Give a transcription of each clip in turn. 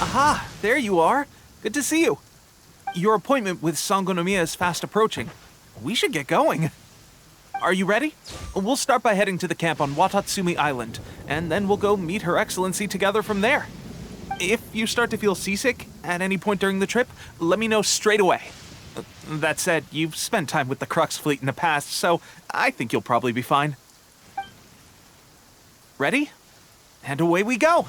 Aha, there you are. Good to see you. Your appointment with Sangonomiya is fast approaching. We should get going. Are you ready? We'll start by heading to the camp on Watatsumi Island, and then we'll go meet Her Excellency together from there. If you start to feel seasick at any point during the trip, let me know straight away. That said, you've spent time with the Crux fleet in the past, so I think you'll probably be fine. Ready? And away we go!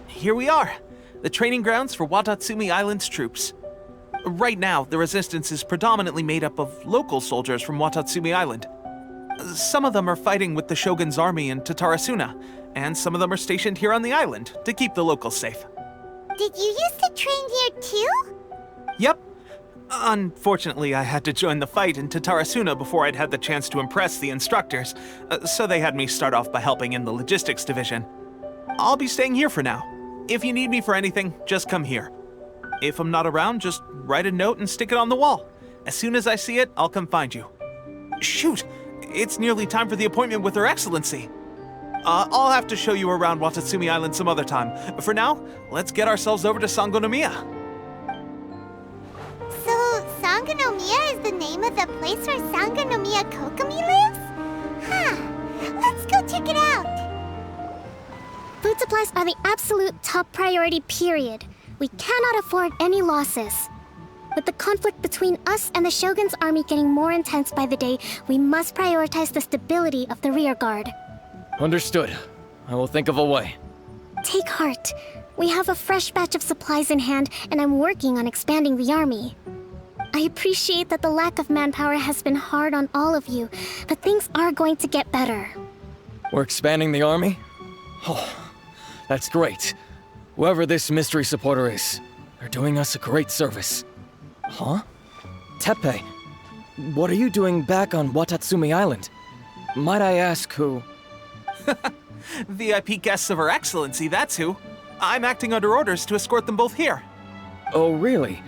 Here we are, the training grounds for Watatsumi Island's troops. Right now, the resistance is predominantly made up of local soldiers from Watatsumi Island. Some of them are fighting with the Shogun's army in Tatarasuna, and some of them are stationed here on the island to keep the locals safe. Did you used to train here too? Yep. Unfortunately, I had to join the fight in Tatarasuna before I'd had the chance to impress the instructors, so they had me start off by helping in the logistics division. I'll be staying here for now. If you need me for anything, just come here. If I'm not around, just write a note and stick it on the wall. As soon as I see it, I'll come find you. Shoot! It's nearly time for the appointment with Her Excellency. I'll have to show you around Watatsumi Island some other time. For now, let's get ourselves over to Sangonomiya. So, Sangonomiya is the name of the place where Sangonomiya Kokomi lives? Huh. Let's go check it out. Food supplies are the absolute top priority, period. We cannot afford any losses. With the conflict between us and the Shogun's army getting more intense by the day, we must prioritize the stability of the rear guard. Understood. I will think of a way. Take heart. We have a fresh batch of supplies in hand, and I'm working on expanding the army. I appreciate that the lack of manpower has been hard on all of you, but things are going to get better. We're expanding the army? Oh, that's great. Whoever this mystery supporter is, they're doing us a great service. Huh? Teppei, what are you doing back on Watatsumi Island? Might I ask who? VIP guests of Her Excellency, that's who. I'm acting under orders to escort them both here. Oh, really?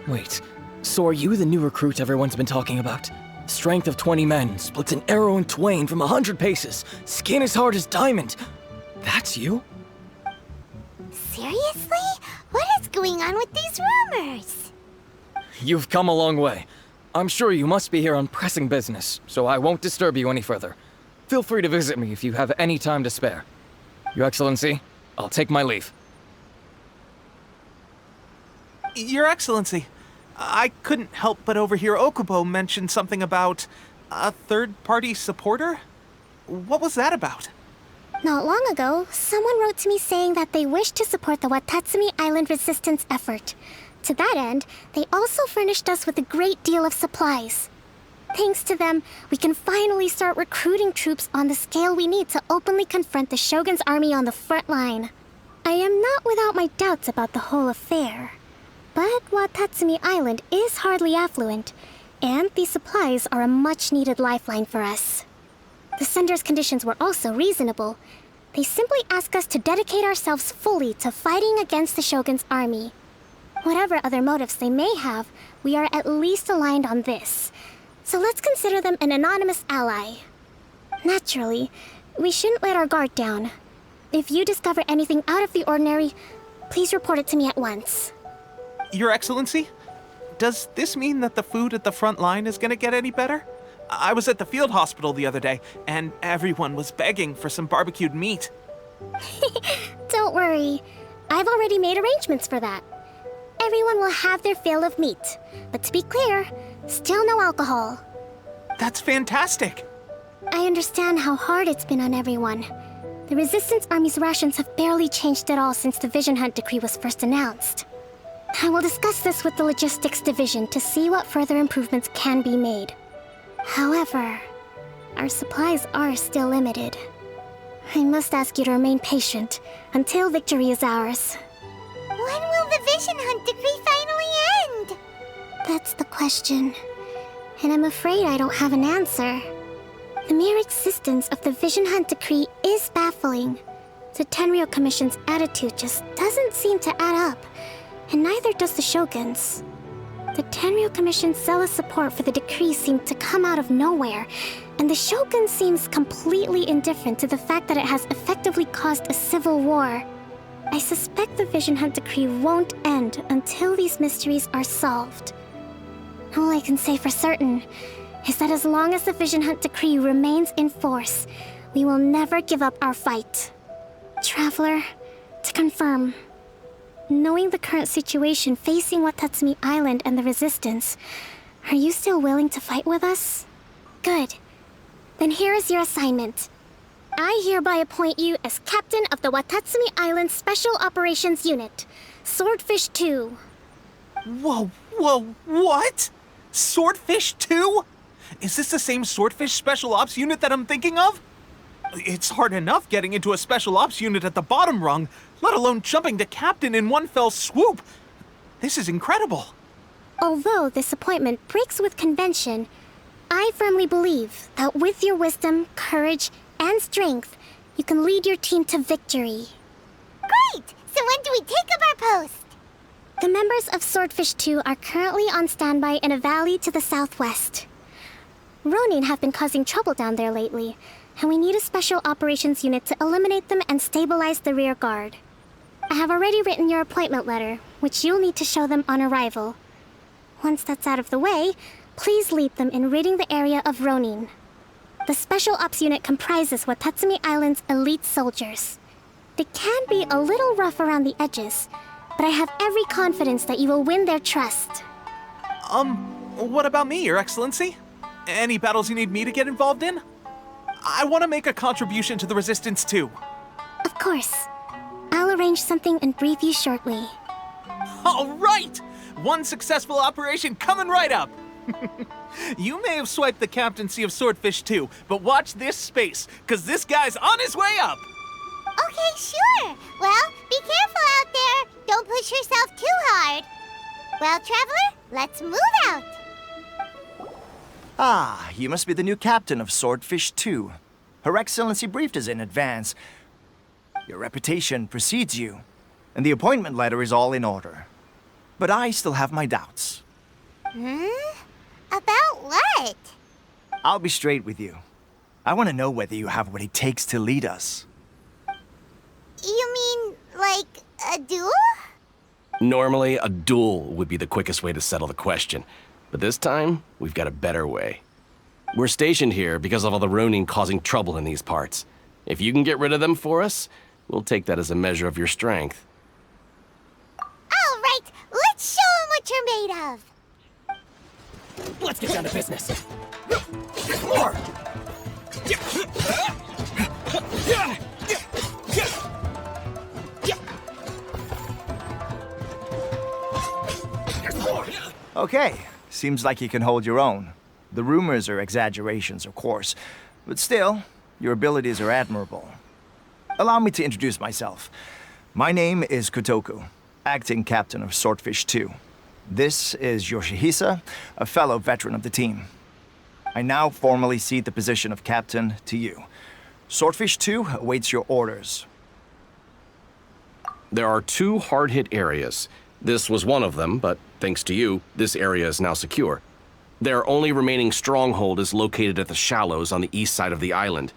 Wait, so are you the new recruit everyone's been talking about? Strength of 20 men, splits an arrow in twain from 100 paces, skin as hard as diamond. That's you? Seriously? What is going on with these rumors? You've come a long way. I'm sure you must be here on pressing business, so I won't disturb you any further. Feel free to visit me if you have any time to spare. Your Excellency, I'll take my leave. Your Excellency, I couldn't help but overhear Okubo mention something about a third-party supporter? What was that about? Not long ago, someone wrote to me saying that they wish to support the Watatsumi Island resistance effort. To that end, they also furnished us with a great deal of supplies. Thanks to them, we can finally start recruiting troops on the scale we need to openly confront the Shogun's army on the front line. I am not without my doubts about the whole affair. But Watatsumi Island is hardly affluent, and these supplies are a much-needed lifeline for us. The sender's conditions were also reasonable. They simply ask us to dedicate ourselves fully to fighting against the Shogun's army. Whatever other motives they may have, we are at least aligned on this. So let's consider them an anonymous ally. Naturally, we shouldn't let our guard down. If you discover anything out of the ordinary, please report it to me at once. Your Excellency, does this mean that the food at the front line is gonna get any better? I was at the field hospital the other day, and everyone was begging for some barbecued meat. Don't worry. I've already made arrangements for that. Everyone will have their fill of meat. But to be clear, still no alcohol. That's fantastic! I understand how hard it's been on everyone. The Resistance Army's rations have barely changed at all since the Vision Hunt decree was first announced. I will discuss this with the Logistics Division to see what further improvements can be made. However, our supplies are still limited. I must ask you to remain patient until victory is ours. When will the Vision Hunt decree finally end? That's the question. And I'm afraid I don't have an answer. The mere existence of the Vision Hunt decree is baffling. The Tenryou Commission's attitude just doesn't seem to add up, and neither does the Shogun's. The Tenryu Commission's zealous support for the decree seemed to come out of nowhere, and the Shogun seems completely indifferent to the fact that it has effectively caused a civil war. I suspect the Vision Hunt decree won't end until these mysteries are solved. All I can say for certain is that as long as the Vision Hunt decree remains in force, we will never give up our fight. Traveler, to confirm, knowing the current situation facing Watatsumi Island and the Resistance, are you still willing to fight with us? Good. Then here is your assignment. I hereby appoint you as captain of the Watatsumi Island Special Operations Unit, Swordfish 2. Whoa, what? Swordfish 2? Is this the same Swordfish Special Ops unit that I'm thinking of? It's hard enough getting into a Special Ops unit at the bottom rung, let alone jumping to captain in one fell swoop. This is incredible. Although this appointment breaks with convention, I firmly believe that with your wisdom, courage, and strength, you can lead your team to victory. Great! So when do we take up our post? The members of Swordfish 2 are currently on standby in a valley to the southwest. Ronin have been causing trouble down there lately, and we need a special operations unit to eliminate them and stabilize the rear guard. I have already written your appointment letter, which you'll need to show them on arrival. Once that's out of the way, please lead them in ridding the area of Ronin. The Special Ops unit comprises Watatsumi Island's elite soldiers. They can be a little rough around the edges, but I have every confidence that you will win their trust. What about me, Your Excellency? Any battles you need me to get involved in? I want to make a contribution to the Resistance too. Of course. I'll arrange something and brief you shortly. All right! One successful operation coming right up! You may have swiped the captaincy of Swordfish 2, but watch this space, because this guy's on his way up! Okay, sure. Well, be careful out there. Don't push yourself too hard. Well, Traveler, let's move out. Ah, you must be the new captain of Swordfish 2. Her Excellency briefed us in advance. Your reputation precedes you, and the appointment letter is all in order. But I still have my doubts. About what? I'll be straight with you. I want to know whether you have what it takes to lead us. You mean, like, a duel? Normally, a duel would be the quickest way to settle the question. But this time, we've got a better way. We're stationed here because of all the Ronin causing trouble in these parts. If you can get rid of them for us, we'll take that as a measure of your strength. All right, let's show them what you're made of. Let's get down to business. More! Okay, seems like you can hold your own. The rumors are exaggerations, of course, but still, your abilities are admirable. Allow me to introduce myself. My name is Kotoku, acting captain of Swordfish 2. This is Yoshihisa, a fellow veteran of the team. I now formally cede the position of captain to you. Swordfish 2 awaits your orders. There are 2 hard-hit areas. This was one of them, but thanks to you, this area is now secure. Their only remaining stronghold is located at the shallows on the east side of the island.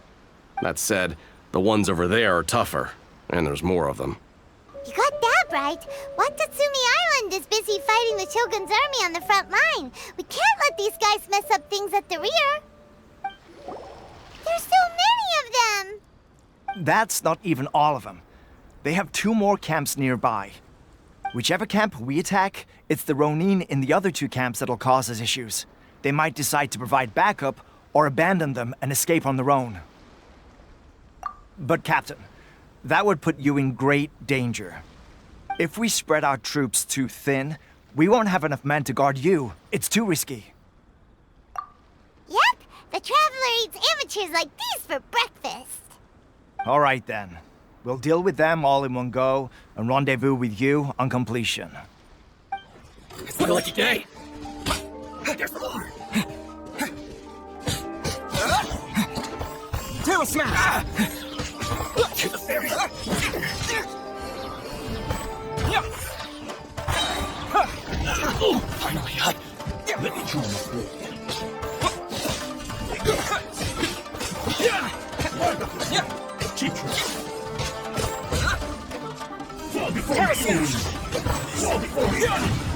That said, the ones over there are tougher, and there's more of them. You got that right. Watatsumi Island is busy fighting the Shogun's army on the front line. We can't let these guys mess up things at the rear. There's so many of them. That's not even all of them. They have 2 more camps nearby. Whichever camp we attack, it's the Ronin in the other 2 camps that'll cause us issues. They might decide to provide backup or abandon them and escape on their own. But Captain, that would put you in great danger. If we spread our troops too thin, we won't have enough men to guard you. It's too risky. Yep, the Traveler eats amateurs like these for breakfast. All right then. We'll deal with them all in one go and rendezvous with you on completion. It's looking like a day. There's more. Tail smash! To the ferry. Finally, Let me join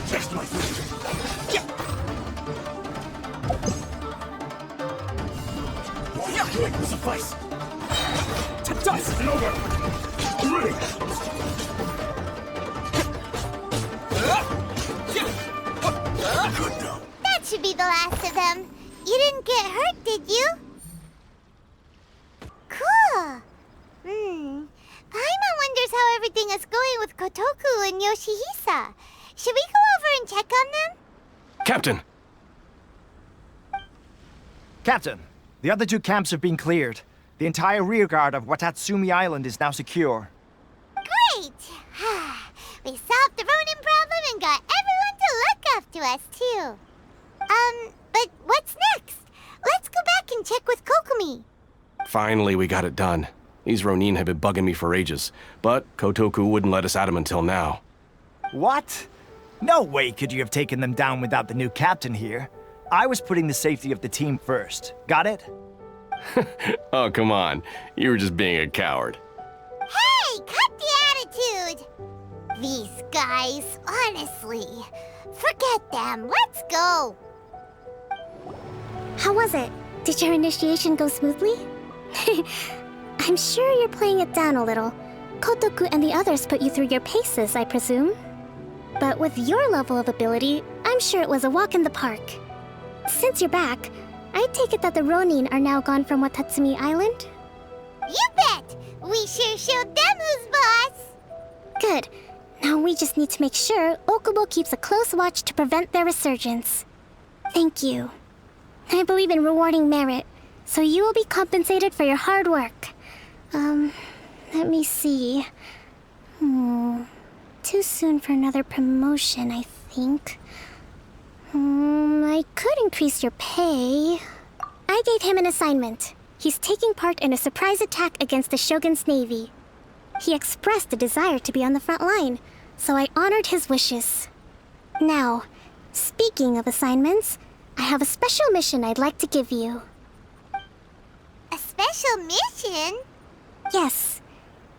Test my will suffice. Dice isn't over. I'm ready. Good now. That should be the last of them. You didn't get hurt, did you? Cool. Paimon wonders how everything is going with Kotoku and Yoshihisa. Should we go over and check on them? Captain! Captain, the other two camps have been cleared. The entire rearguard of Watatsumi Island is now secure. Great! We solved the Ronin problem and got everyone to look after us, too. But what's next? Let's go back and check with Kokumi. Finally, we got it done. These Ronin have been bugging me for ages, but Kotoku wouldn't let us at them until now. What? No way could you have taken them down without the new captain here. I was putting the safety of the team first. Got it? Oh, come on. You were just being a coward. Hey, cut the attitude! These guys, honestly. Forget them. Let's go. How was it? Did your initiation go smoothly? I'm sure you're playing it down a little. Kotoku and the others put you through your paces, I presume. But with your level of ability, I'm sure it was a walk in the park. Since you're back, I take it that the Ronin are now gone from Watatsumi Island? You bet! We sure showed them who's boss! Good. Now we just need to make sure Okubo keeps a close watch to prevent their resurgence. Thank you. I believe in rewarding merit, so you will be compensated for your hard work. Let me see. Too soon for another promotion, I think. I could increase your pay. I gave him an assignment. He's taking part in a surprise attack against the Shogun's navy. He expressed a desire to be on the front line, so I honored his wishes. Now, speaking of assignments, I have a special mission I'd like to give you. A special mission? Yes.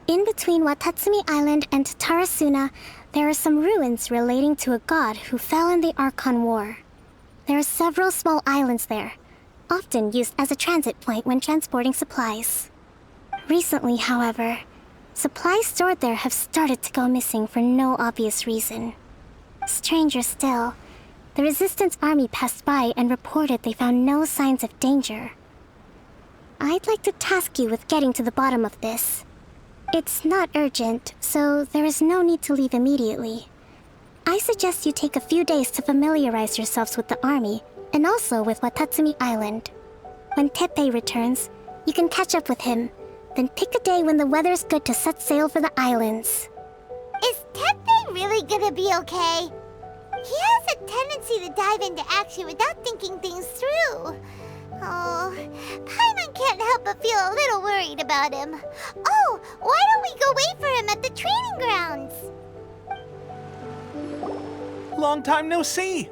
In between Watatsumi Island and Tarasuna, there are some ruins relating to a god who fell in the Archon War. There are several small islands there, often used as a transit point when transporting supplies. Recently, however, supplies stored there have started to go missing for no obvious reason. Stranger still, the Resistance Army passed by and reported they found no signs of danger. I'd like to task you with getting to the bottom of this. It's not urgent, so there is no need to leave immediately. I suggest you take a few days to familiarize yourselves with the army, and also with Watatsumi Island. When Teppei returns, you can catch up with him, then pick a day when the weather's good to set sail for the islands. Is Teppei really gonna be okay? He has a tendency to dive into action without thinking things through. Oh, Paimon can't help but feel a little worried about him. Oh, why don't we go wait for him at the training grounds? Long time no see.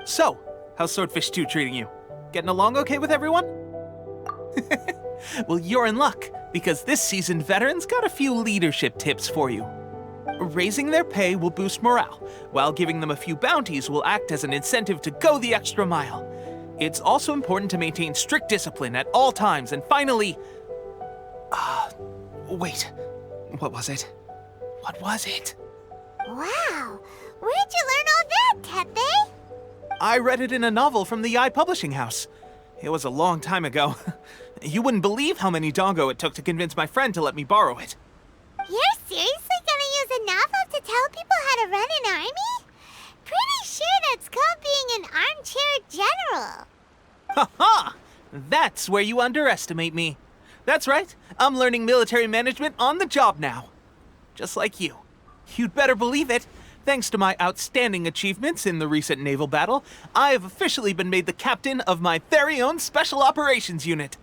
So, how's Swordfish 2 treating you? Getting along okay with everyone? Well, you're in luck, because this seasoned veteran's got a few leadership tips for you. Raising their pay will boost morale, while giving them a few bounties will act as an incentive to go the extra mile. It's also important to maintain strict discipline at all times, and finally... wait. What was it? What was it? Wow, where'd you learn all that, Teppei? I read it in a novel from the Eye Publishing House. It was a long time ago. You wouldn't believe how many dongo it took to convince my friend to let me borrow it. You're seriously gonna use a novel to tell people how to run an army? Pretty sure that's called being an armchair general. Ha ha! That's where you underestimate me. That's right, I'm learning military management on the job now. Just like you. You'd better believe it. Thanks to my outstanding achievements in the recent naval battle, I have officially been made the captain of my very own Special Operations Unit.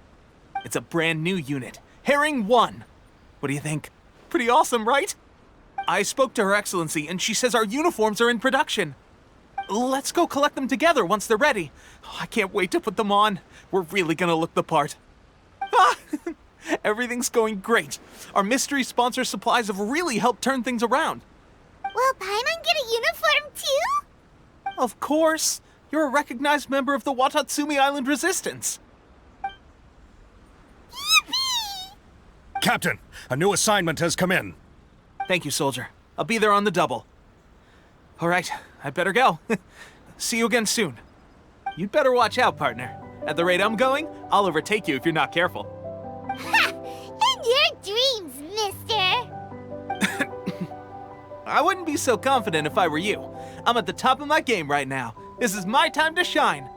It's a brand new unit, Herring 1. What do you think? Pretty awesome, right? I spoke to Her Excellency and she says our uniforms are in production. Let's go collect them together once they're ready. Oh, I can't wait to put them on. We're really gonna look the part. Ah, everything's going great. Our mystery sponsor supplies have really helped turn things around. Will Paimon get a uniform too? Of course. You're a recognized member of the Watatsumi Island Resistance. Yippee! Captain, a new assignment has come in. Thank you, soldier. I'll be there on the double. All right, I better go. See you again soon. You'd better watch out, partner. At the rate I'm going, I'll overtake you if you're not careful. Ha! In your dreams, mister! I wouldn't be so confident if I were you. I'm at the top of my game right now. This is my time to shine.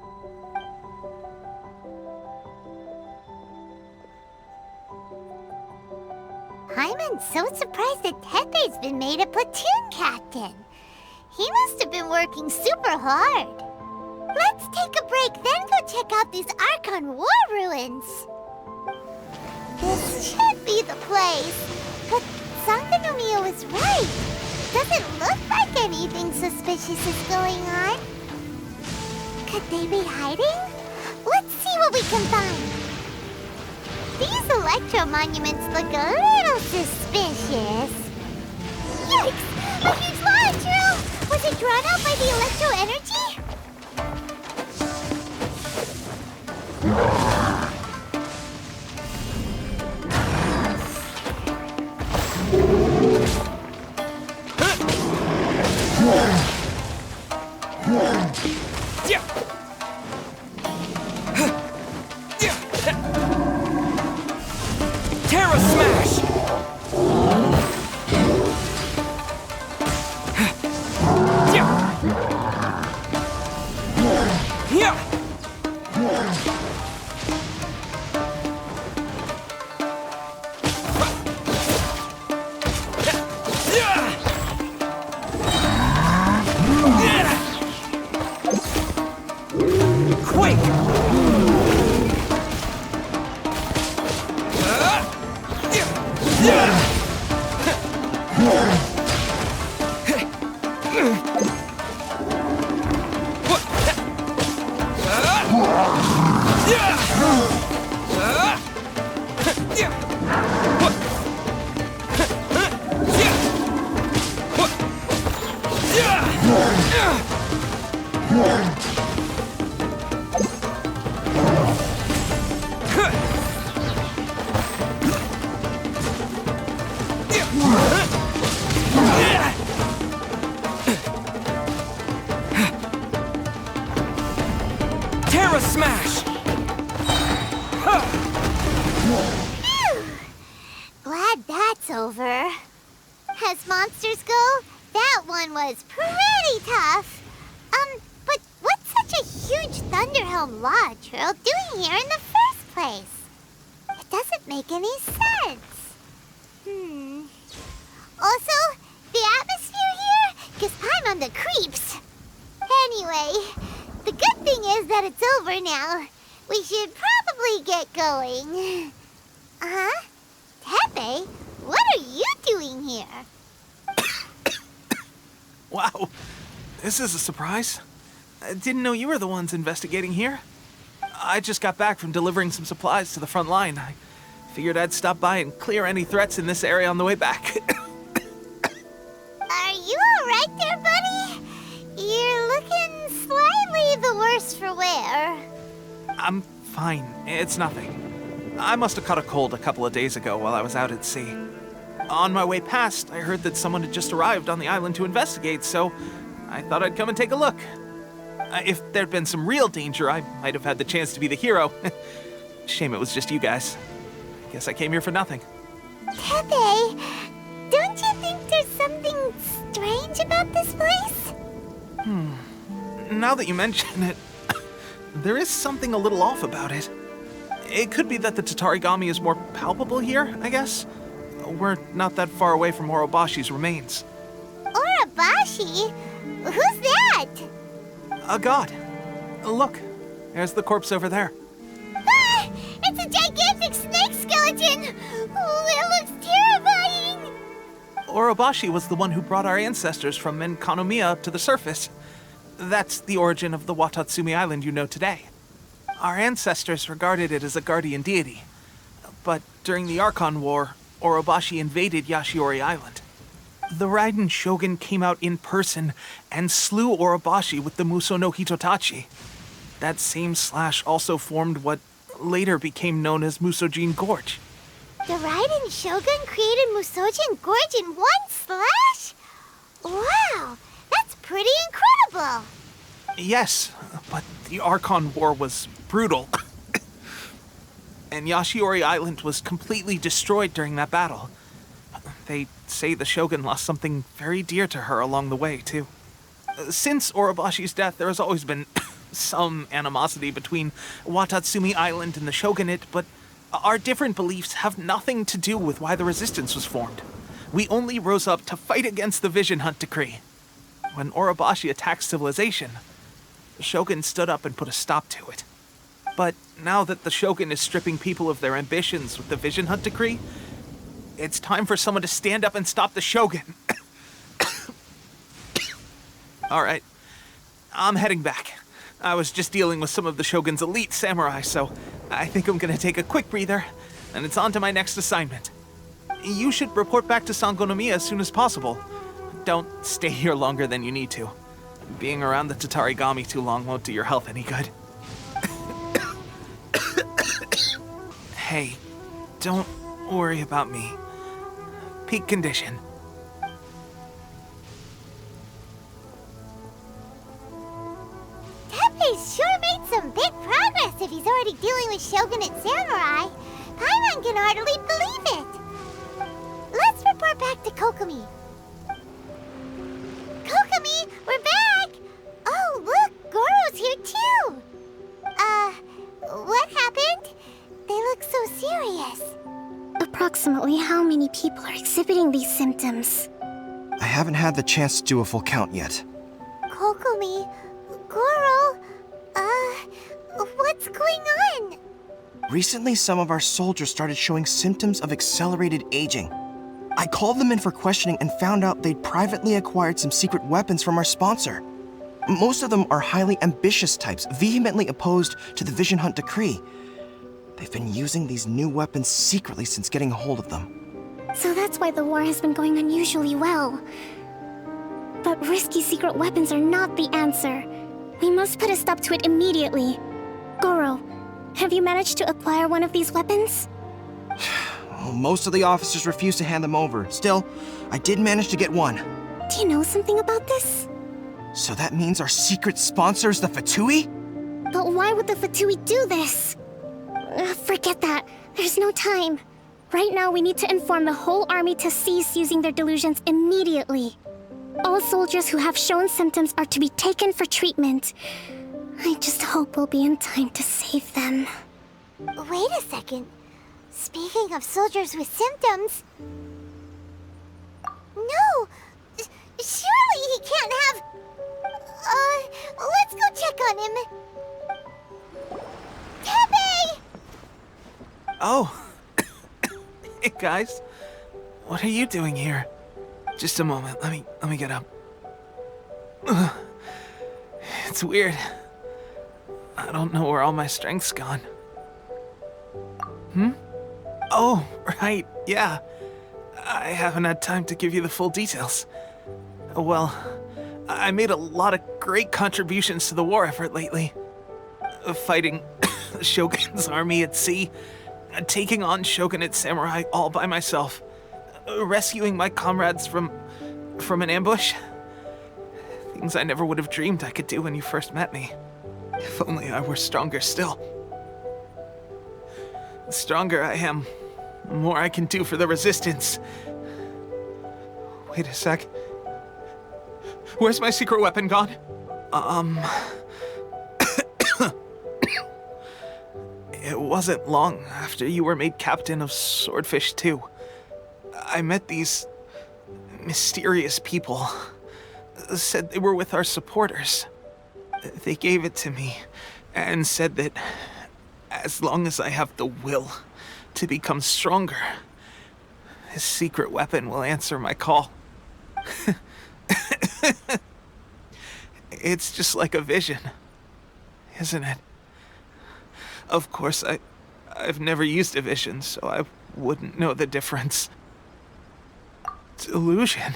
Paimon's so surprised that Tepe's been made a platoon captain. He must have been working super hard. Let's take a break, then go check out these Archon War ruins. This should be the place. But Sanganomiya was right. Doesn't look like anything suspicious is going on. Could they be hiding? Let's see what we can find. These electro monuments look a little suspicious. Yikes! A huge lava drill! Was it drawn out by the electro energy? Terra Smash! Terra Smash! Glad that's over. As monsters go, that one was pretty tough. But what's such a huge Thunderhelm Law Trail doing here in the first place? It doesn't make any sense. Also, the atmosphere here gives Paimon the creeps. Anyway, the good thing is that it's over now. We should probably get going. Huh? Tepe, what are you doing here? Wow, this is a surprise. I didn't know you were the ones investigating here. I just got back from delivering some supplies to the front line. I figured I'd stop by and clear any threats in this area on the way back. Are you alright there, buddy? You're looking slightly the worse for wear. I'm fine. It's nothing. I must have caught a cold a couple of days ago while I was out at sea. On my way past, I heard that someone had just arrived on the island to investigate, so I thought I'd come and take a look. If there'd been some real danger, I might have had the chance to be the hero. Shame it was just you guys. Guess I came here for nothing. Tepe, don't you think there's something strange about this place? Now that you mention it, there is something a little off about it. It could be that the Tatarigami is more palpable here, I guess. We're not that far away from Orobashi's remains. Orobashi? Who's that? A god. Look, there's the corpse over there. Ah! It's a gigantic snake skeleton! Oh, it looks terrifying! Orobashi was the one who brought our ancestors from Enkanomiya up to the surface. That's the origin of the Watatsumi Island you know today. Our ancestors regarded it as a guardian deity. But during the Archon War, Orobashi invaded Yashiori Island. The Raiden Shogun came out in person and slew Orobashi with the Muso no Hitotachi. That same slash also formed what later became known as Musojin Gorge. The Raiden Shogun created Musojin Gorge in one slash? Wow, that's pretty incredible! Yes, but the Archon War was brutal. And Yashiori Island was completely destroyed during that battle. They say the Shogun lost something very dear to her along the way, too. Since Orobashi's death, there has always been some animosity between Watatsumi Island and the Shogunate, but our different beliefs have nothing to do with why the resistance was formed. We only rose up to fight against the Vision Hunt Decree. When Orobashi attacked civilization, the Shogun stood up and put a stop to it. But now that the Shogun is stripping people of their ambitions with the Vision Hunt Decree, it's time for someone to stand up and stop the Shogun. Alright, I'm heading back. I was just dealing with some of the Shogun's elite samurai, so I think I'm gonna take a quick breather, and it's on to my next assignment. You should report back to Sangonomiya as soon as possible. Don't stay here longer than you need to. Being around the Tatarigami too long won't do your health any good. Hey, don't worry about me. Peak condition. Teppei's sure made some big progress if he's already dealing with Shogunate samurai. Paimon can hardly believe it. Let's report back to Kokomi. Kokomi, we're back! Oh, look, Goro's here too! What happened? They look so serious. Approximately how many people are exhibiting these symptoms? I haven't had the chance to do a full count yet. Kokomi, Goro, what's going on? Recently, some of our soldiers started showing symptoms of accelerated aging. I called them in for questioning and found out they'd privately acquired some secret weapons from our sponsor. Most of them are highly ambitious types, vehemently opposed to the Vision Hunt Decree. They've been using these new weapons secretly since getting a hold of them. So that's why the war has been going unusually well. But risky secret weapons are not the answer. We must put a stop to it immediately. Goro, have you managed to acquire one of these weapons? Well, most of the officers refused to hand them over. Still, I did manage to get one. Do you know something about this? So that means our secret sponsor is the Fatui? But why would the Fatui do this? Forget that. There's no time. Right now, we need to inform the whole army to cease using their delusions immediately. All soldiers who have shown symptoms are to be taken for treatment. I just hope we'll be in time to save them. Wait a second. Speaking of soldiers with symptoms... No! Surely he can't have... let's go check on him. Teppei! Oh. Hey, guys. What are you doing here? Just a moment. Let me get up. It's weird. I don't know where all my strength's gone. Oh, right, yeah. I haven't had time to give you the full details. Well, I made a lot of great contributions to the war effort lately. Fighting the Shogun's army at sea, taking on Shogunate samurai all by myself, rescuing my comrades from an ambush. Things I never would have dreamed I could do when you first met me. If only I were stronger still. The stronger I am, the more I can do for the Resistance. Wait a sec. Where's my secret weapon gone? It wasn't long after you were made captain of Swordfish 2. I met these mysterious people. Said they were with our supporters. They gave it to me and said that as long as I have the will to become stronger, this secret weapon will answer my call. It's just like a vision, isn't it? Of course, I've never used a vision, so I wouldn't know the difference. Delusion?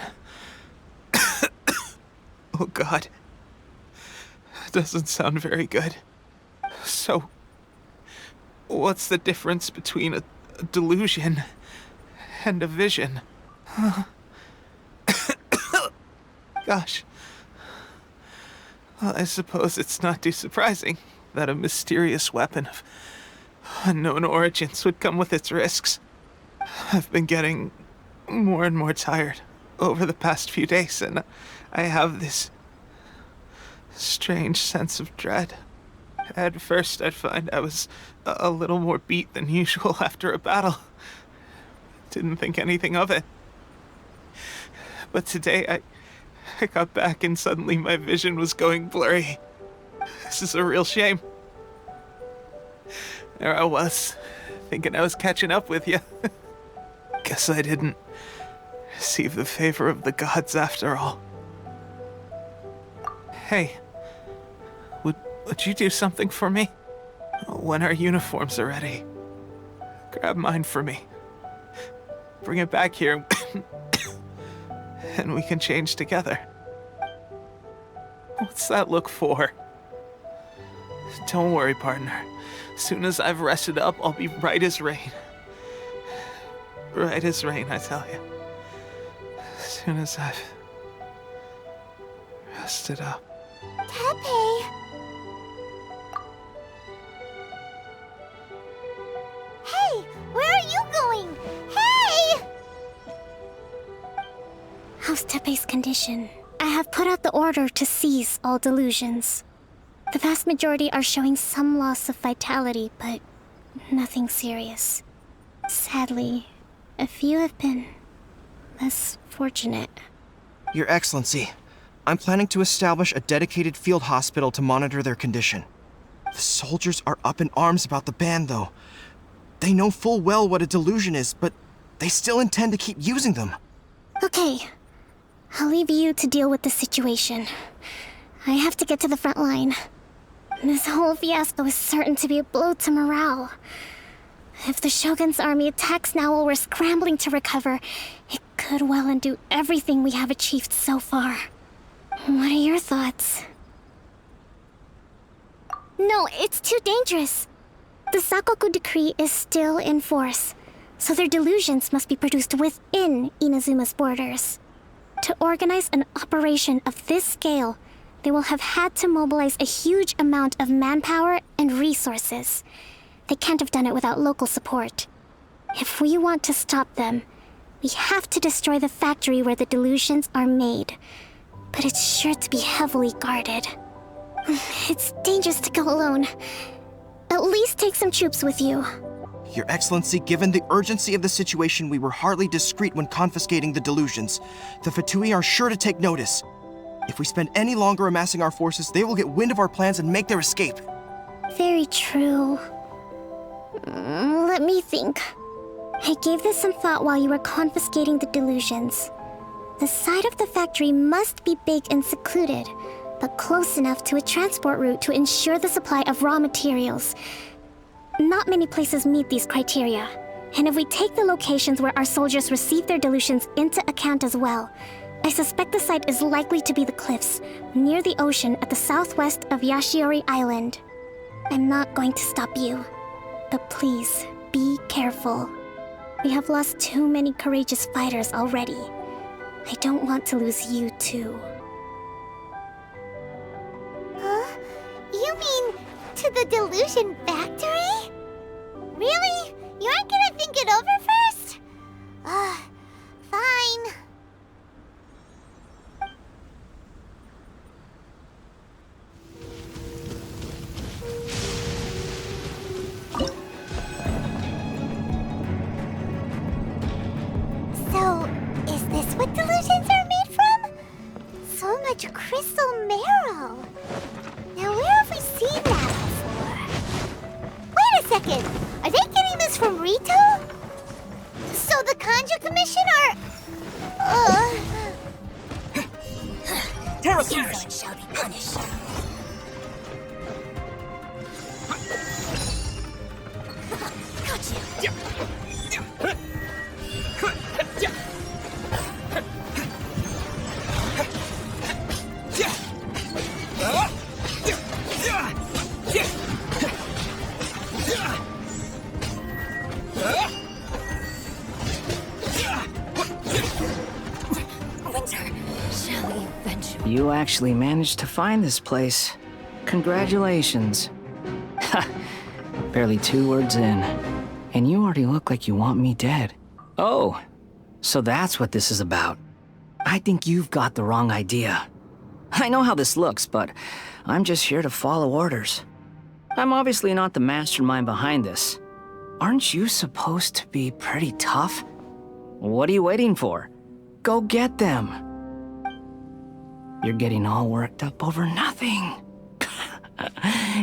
Oh God. That doesn't sound very good. So, what's the difference between a delusion and a vision? Gosh. Well, I suppose it's not too surprising that a mysterious weapon of unknown origins would come with its risks. I've been getting more and more tired over the past few days, and I have this strange sense of dread. At first, I'd find I was a little more beat than usual after a battle. Didn't think anything of it. But today, I got back and suddenly my vision was going blurry. This is a real shame. There I was, thinking I was catching up with you. Guess I didn't receive the favor of the gods after all. Hey, would you do something for me? When our uniforms are ready, grab mine for me. Bring it back here, and we can change together. What's that look for? Don't worry, partner. As soon as I've rested up, I'll be right as rain. Right as rain, I tell you. As soon as I've rested up. Tepe! Hey, where are you going? Hey! How's Tepe's condition? I have put out the order to seize all delusions. The vast majority are showing some loss of vitality, but nothing serious. Sadly, a few have been less fortunate. Your Excellency, I'm planning to establish a dedicated field hospital to monitor their condition. The soldiers are up in arms about the ban, though. They know full well what a delusion is, but they still intend to keep using them. Okay, I'll leave you to deal with the situation. I have to get to the front line. This whole fiasco is certain to be a blow to morale. If the Shogun's army attacks now while we're scrambling to recover, it could well undo everything we have achieved so far. What are your thoughts? No, it's too dangerous. The Sakoku decree is still in force, so their delusions must be produced within Inazuma's borders. To organize an operation of this scale, they will have had to mobilize a huge amount of manpower and resources. They can't have done it without local support. If we want to stop them, we have to destroy the factory where the delusions are made. But it's sure to be heavily guarded. It's dangerous to go alone. At least take some troops with you. Your Excellency, given the urgency of the situation, we were hardly discreet when confiscating the delusions. The Fatui are sure to take notice. If we spend any longer amassing our forces, they will get wind of our plans and make their escape. Very true. Let me think. I gave this some thought while you were confiscating the delusions. The side of the factory must be big and secluded, but close enough to a transport route to ensure the supply of raw materials. Not many places meet these criteria, and if we take the locations where our soldiers receive their delusions into account as well, I suspect the site is likely to be the cliffs, near the ocean at the southwest of Yashiori Island. I'm not going to stop you, but please, be careful. We have lost too many courageous fighters already. I don't want to lose you too. Huh? You mean to the delusion factory? Really? You aren't gonna think it over first? Fine. So, is this what delusions are made from? So much crystal marrow. Now where have we seen that before? Wait a second! Are they getting this from Rito? So the Kanji Commission are... Terrorsaurs shall be punished. You actually managed to find this place. Congratulations. Ha! Barely 2 words in, and you already look like you want me dead. Oh, so that's what this is about. I think you've got the wrong idea. I know how this looks, but I'm just here to follow orders. I'm obviously not the mastermind behind this. Aren't you supposed to be pretty tough? What are you waiting for? Go get them. You're getting all worked up over nothing.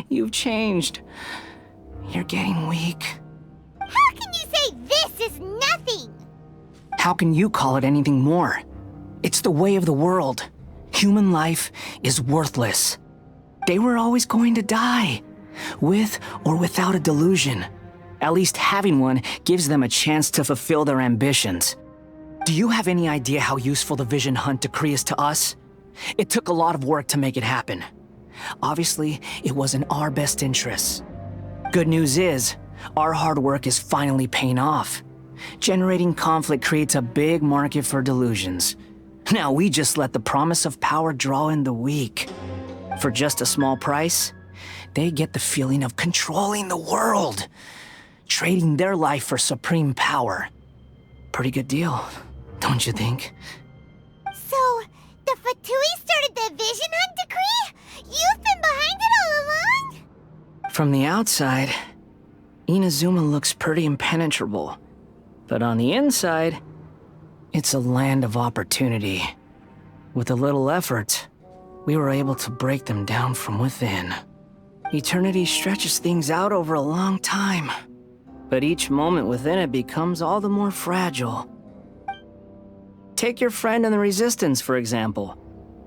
You've changed. You're getting weak. How can you say this is nothing? How can you call it anything more? It's the way of the world. Human life is worthless. They were always going to die, with or without a delusion. At least having one gives them a chance to fulfill their ambitions. Do you have any idea how useful the Vision Hunt decree is to us? It took a lot of work to make it happen. Obviously, it was in our best interests. Good news is, our hard work is finally paying off. Generating conflict creates a big market for delusions. Now we just let the promise of power draw in the weak. For just a small price, they get the feeling of controlling the world, trading their life for supreme power. Pretty good deal, don't you think? So, the Fatui started the Vision Hunt decree? You've been behind it all along? From the outside, Inazuma looks pretty impenetrable. But on the inside, it's a land of opportunity. With a little effort, we were able to break them down from within. Eternity stretches things out over a long time, but each moment within it becomes all the more fragile. Take your friend in the Resistance, for example.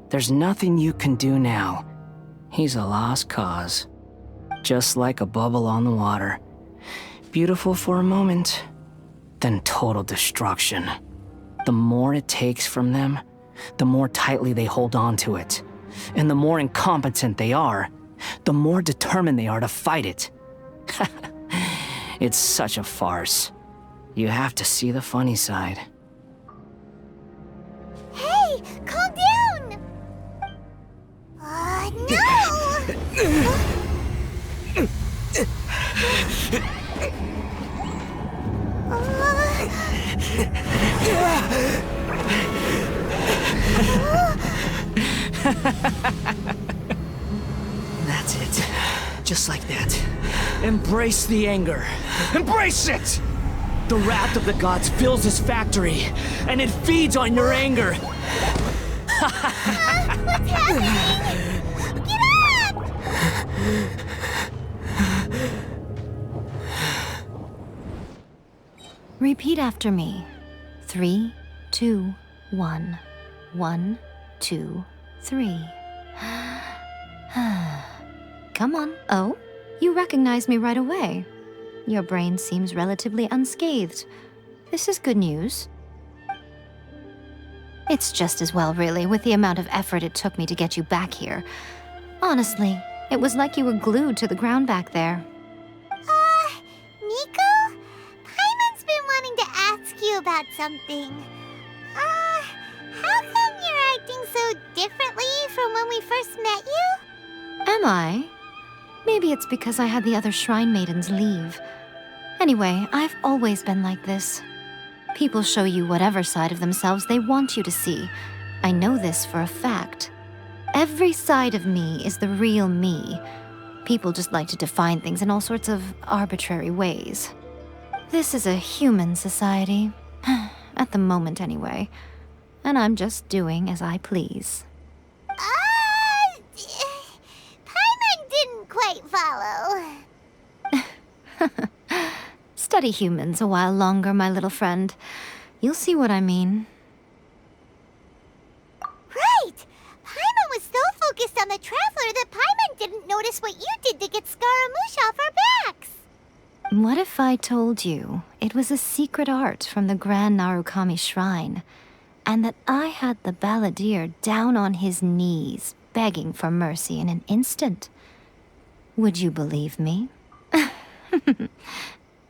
There's nothing you can do now. He's a lost cause. Just like a bubble on the water. Beautiful for a moment, then total destruction. The more it takes from them, the more tightly they hold on to it. And the more incompetent they are, the more determined they are to fight it. It's such a farce. You have to see the funny side. Hey, calm down! No! That's it. Just like that. Embrace the anger. Embrace it! The wrath of the gods fills this factory, and it feeds on your anger. What's happening? Get up! Repeat after me. 3, 2, 1. 1, 2, 3. Come on. Oh, you recognize me right away. Your brain seems relatively unscathed. This is good news. It's just as well, really, with the amount of effort it took me to get you back here. Honestly, it was like you were glued to the ground back there. Nico? Paimon's been wanting to ask you about something. How come you're acting so differently from when we first met you? Am I? Maybe it's because I had the other Shrine Maidens leave. Anyway, I've always been like this. People show you whatever side of themselves they want you to see. I know this for a fact. Every side of me is the real me. People just like to define things in all sorts of arbitrary ways. This is a human society. At the moment, anyway. And I'm just doing as I please. Paimon didn't quite follow. Study humans a while longer, my little friend. You'll see what I mean. Right! Paimon the Traveler that Paimon didn't notice what you did to get Scaramouche off our backs. What if I told you it was a secret art from the Grand Narukami Shrine, and that I had the balladeer down on his knees, begging for mercy in an instant? Would you believe me?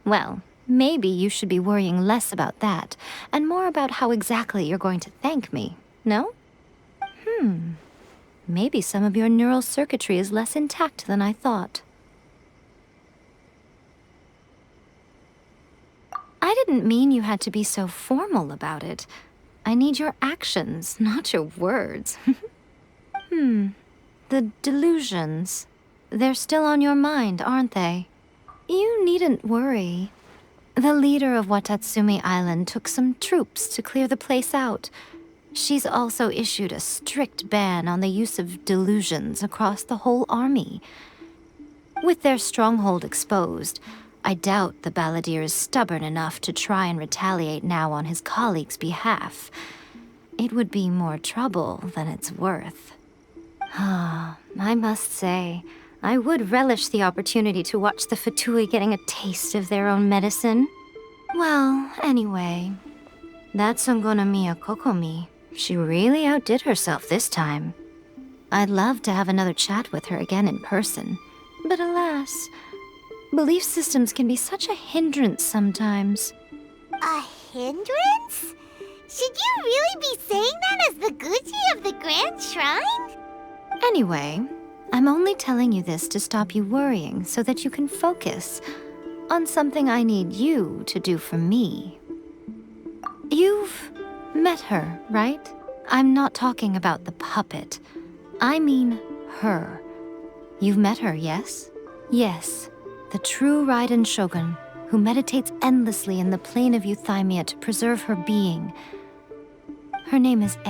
Well, maybe you should be worrying less about that, and more about how exactly you're going to thank me, no? Maybe some of your neural circuitry is less intact than I thought. I didn't mean you had to be so formal about it. I need your actions, not your words. The delusions. They're still on your mind, aren't they? You needn't worry. The leader of Watatsumi Island took some troops to clear the place out. She's also issued a strict ban on the use of delusions across the whole army. With their stronghold exposed, I doubt the balladeer is stubborn enough to try and retaliate now on his colleagues' behalf. It would be more trouble than it's worth. I must say, I would relish the opportunity to watch the Fatui getting a taste of their own medicine. Well, anyway, that Songonomiya Kokomi, she really outdid herself this time. I'd love to have another chat with her again in person, but alas, belief systems can be such a hindrance sometimes. A hindrance? Should you really be saying that as the Gucci of the Grand Shrine? Anyway, I'm only telling you this to stop you worrying so that you can focus on something I need you to do for me. You've met her, right? I'm not talking about the puppet. I mean her. You've met her, yes? Yes, the true Raiden Shogun, who meditates endlessly in the plane of Euthymia to preserve her being. Her name is A.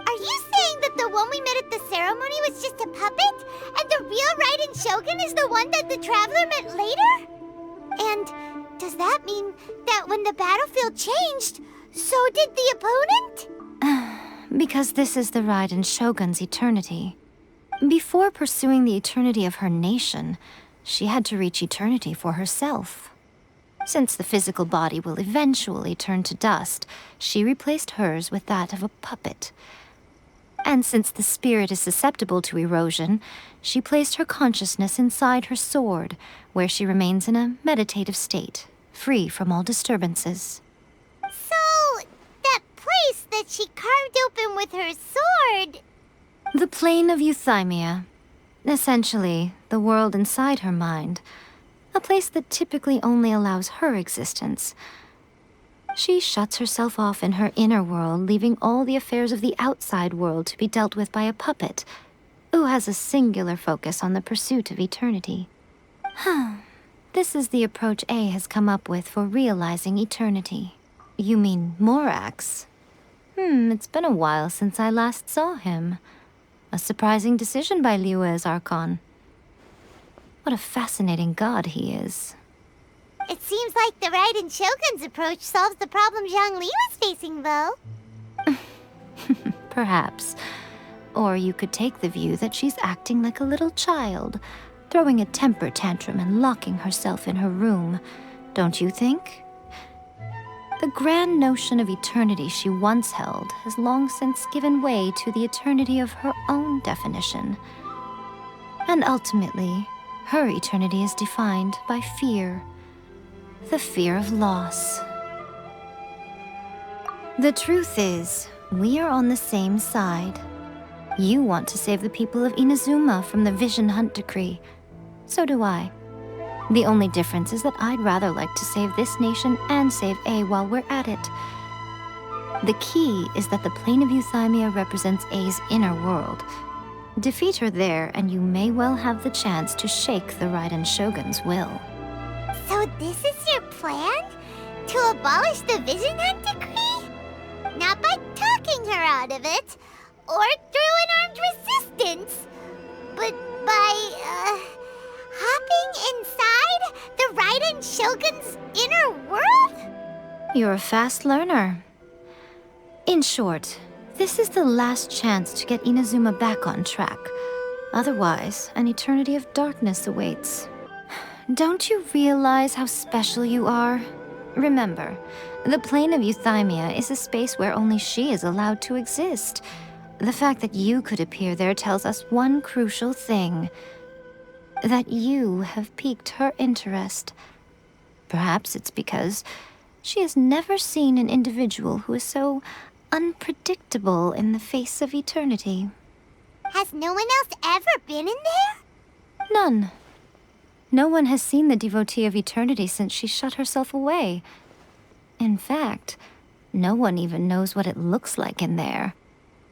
Are you saying that the one we met at the ceremony was just a puppet, and the real Raiden Shogun is the one that the Traveler met later? And does that mean that when the battlefield changed, so did the opponent? Because this is the Raiden Shogun's eternity. Before pursuing the eternity of her nation, she had to reach eternity for herself. Since the physical body will eventually turn to dust, she replaced hers with that of a puppet. And since the spirit is susceptible to erosion, she placed her consciousness inside her sword, where she remains in a meditative state, free from all disturbances. So, that place that she carved open with her sword... The plane of Euthymia. Essentially, the world inside her mind. A place that typically only allows her existence. She shuts herself off in her inner world, leaving all the affairs of the outside world to be dealt with by a puppet, who has a singular focus on the pursuit of eternity. This is the approach A has come up with for realizing eternity. You mean Morax? It's been a while since I last saw him. A surprising decision by Liyue's Archon. What a fascinating god he is. It seems like the Raiden Shogun's approach solves the problem Zhongli was facing, though. Perhaps. Or you could take the view that she's acting like a little child, throwing a temper tantrum and locking herself in her room. Don't you think? The grand notion of eternity she once held has long since given way to the eternity of her own definition. And ultimately, her eternity is defined by fear. The fear of loss. The truth is, we are on the same side. You want to save the people of Inazuma from the Vision Hunt decree. So do I. The only difference is that I'd rather like to save this nation and save A while we're at it. The key is that the plane of Euthymia represents A's inner world. Defeat her there, and you may well have the chance to shake the Raiden Shogun's will. So this is your plan? To abolish the Vision Hunt decree? Not by talking her out of it, or through an armed resistance, but by, hopping inside the Raiden Shogun's inner world? You're a fast learner. In short, This is the last chance to get Inazuma back on track. Otherwise, an eternity of darkness awaits. Don't you realize how special you are? Remember, the plane of Euthymia is a space where only she is allowed to exist. The fact that you could appear there tells us one crucial thing. That you have piqued her interest. Perhaps it's because she has never seen an individual who is so unpredictable in the face of eternity. Has no one else ever been in there? None. No one has seen the devotee of eternity since she shut herself away. In fact, no one even knows what it looks like in there.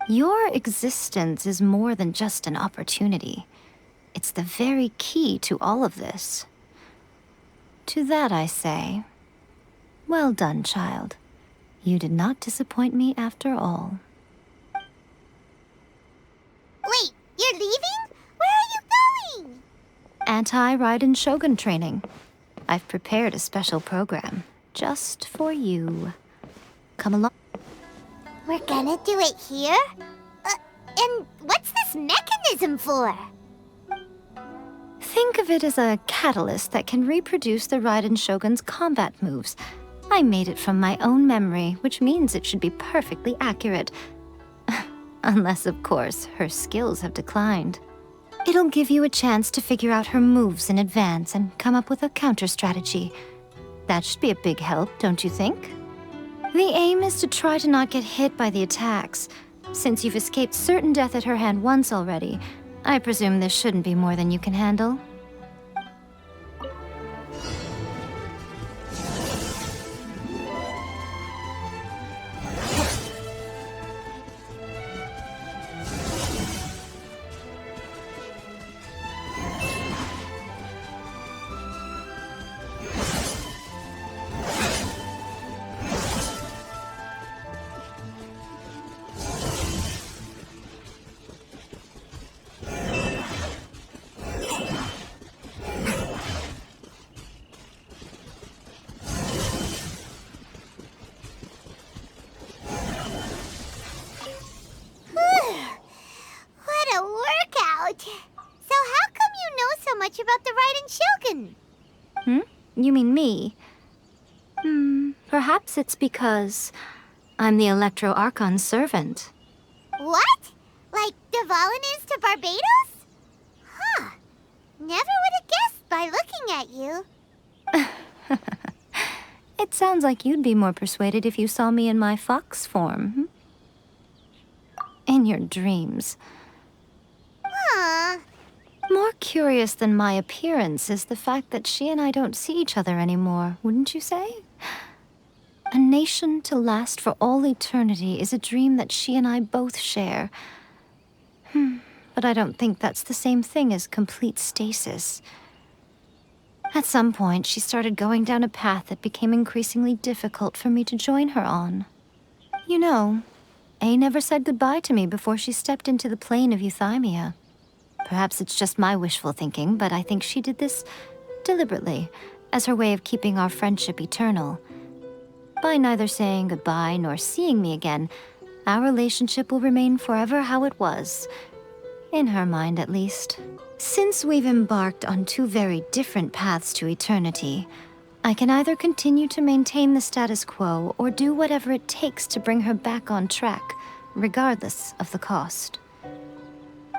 Your existence is more than just an opportunity. It's the very key to all of this. To that I say, well done, child. You did not disappoint me after all. Wait, you're leaving? Where are you going? Anti-Raiden Shogun training. I've prepared a special program just for you. Come along. We're gonna do it here? And what's this mechanism for? Think of it as a catalyst that can reproduce the Raiden Shogun's combat moves. I made it from my own memory, which means it should be perfectly accurate. Unless, of course, her skills have declined. It'll give you a chance to figure out her moves in advance and come up with a counter-strategy. That should be a big help, don't you think? The aim is to try to not get hit by the attacks. Since you've escaped certain death at her hand once already, I presume this shouldn't be more than you can handle. What a workout! So how come you know so much about the Raiden Shogun? You mean me? Perhaps it's because I'm the Electro Archon's servant. What? Like Devalin is to Barbados? Huh. Never would have guessed by looking at you. It sounds like you'd be more persuaded if you saw me in my fox form. In your dreams. Aw. More curious than my appearance is the fact that she and I don't see each other anymore, wouldn't you say? A nation to last for all eternity is a dream that she and I both share. But I don't think that's the same thing as complete stasis. At some point, she started going down a path that became increasingly difficult for me to join her on. You know, A never said goodbye to me before she stepped into the plane of Euthymia. Perhaps it's just my wishful thinking, but I think she did this deliberately, as her way of keeping our friendship eternal. By neither saying goodbye nor seeing me again, our relationship will remain forever how it was. In her mind, at least. Since we've embarked on two very different paths to eternity, I can either continue to maintain the status quo or do whatever it takes to bring her back on track, regardless of the cost.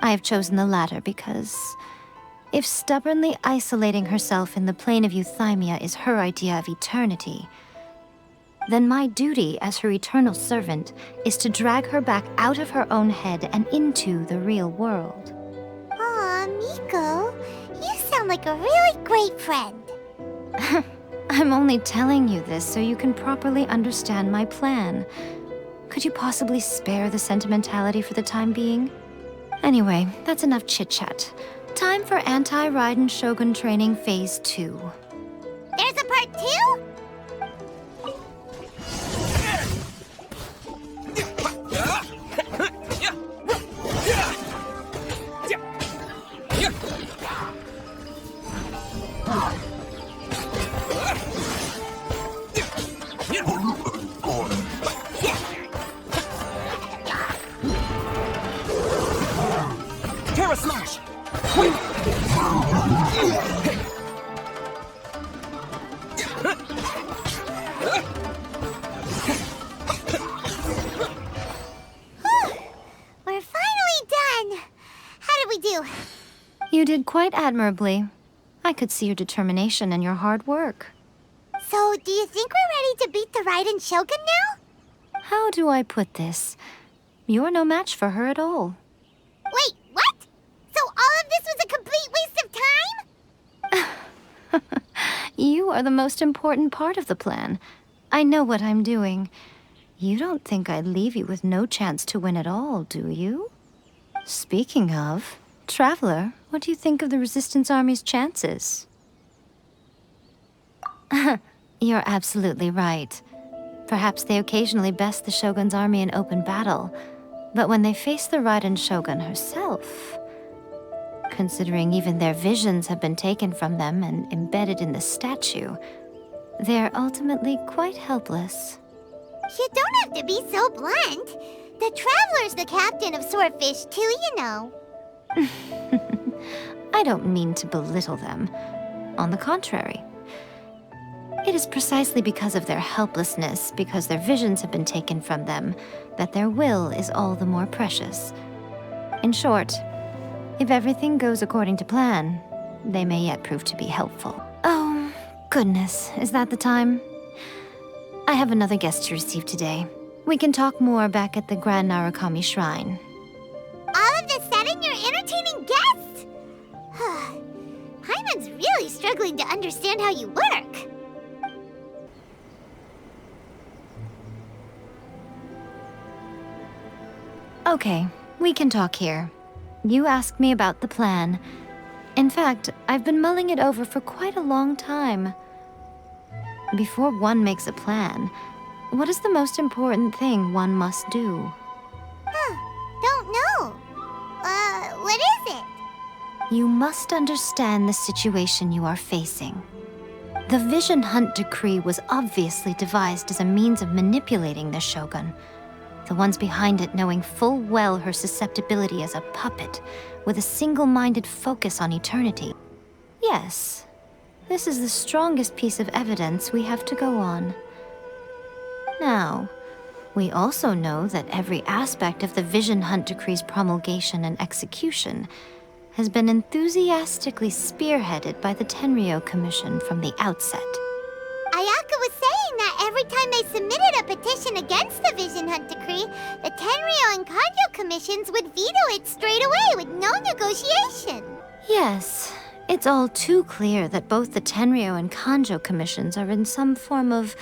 I have chosen the latter because if stubbornly isolating herself in the plane of Euthymia is her idea of eternity, then my duty as her eternal servant is to drag her back out of her own head and into the real world. Aw, Miko, you sound like a really great friend. I'm only telling you this so you can properly understand my plan. Could you possibly spare the sentimentality for the time being? Anyway, that's enough chit-chat. Time for Anti-Raiden Shogun Training Phase 2. There's a part 2? Terra Smash! We're finally done. How did we do? You did quite admirably. I could see your determination and your hard work. So, do you think we're ready to beat the Raiden Shogun now? How do I put this? You're no match for her at all. Wait, what? So all of this was a complete waste of time? You are the most important part of the plan. I know what I'm doing. You don't think I'd leave you with no chance to win at all, do you? Speaking of, Traveler, what do you think of the Resistance Army's chances? You're absolutely right. Perhaps they occasionally best the Shogun's army in open battle, but when they face the Raiden Shogun herself, considering even their visions have been taken from them and embedded in the statue, they're ultimately quite helpless. You don't have to be so blunt. The Traveler's the captain of Swordfish too, you know. I don't mean to belittle them. On the contrary. It is precisely because of their helplessness, because their visions have been taken from them, that their will is all the more precious. In short, if everything goes according to plan, they may yet prove to be helpful. Oh, goodness, is that the time? I have another guest to receive today. We can talk more back at the Grand Narukami Shrine. All of this sudden, you're entertaining guests? Paimon's really struggling to understand how you work. Okay, we can talk here. You asked me about the plan. In fact, I've been mulling it over for quite a long time. Before one makes a plan, what is the most important thing one must do? Don't know. What is it? You must understand the situation you are facing. The Vision Hunt Decree was obviously devised as a means of manipulating the Shogun. The ones behind it knowing full well her susceptibility as a puppet, with a single-minded focus on eternity. Yes, this is the strongest piece of evidence we have to go on. Now, we also know that every aspect of the Vision Hunt Decree's promulgation and execution has been enthusiastically spearheaded by the Tenryou Commission from the outset. Ayaka was saying that every time they submitted a petition against the Vision Hunt Decree, the Tenryou and Kanjo commissions would veto it straight away with no negotiation. Yes, it's all too clear that both the Tenryou and Kanjo commissions are in some form of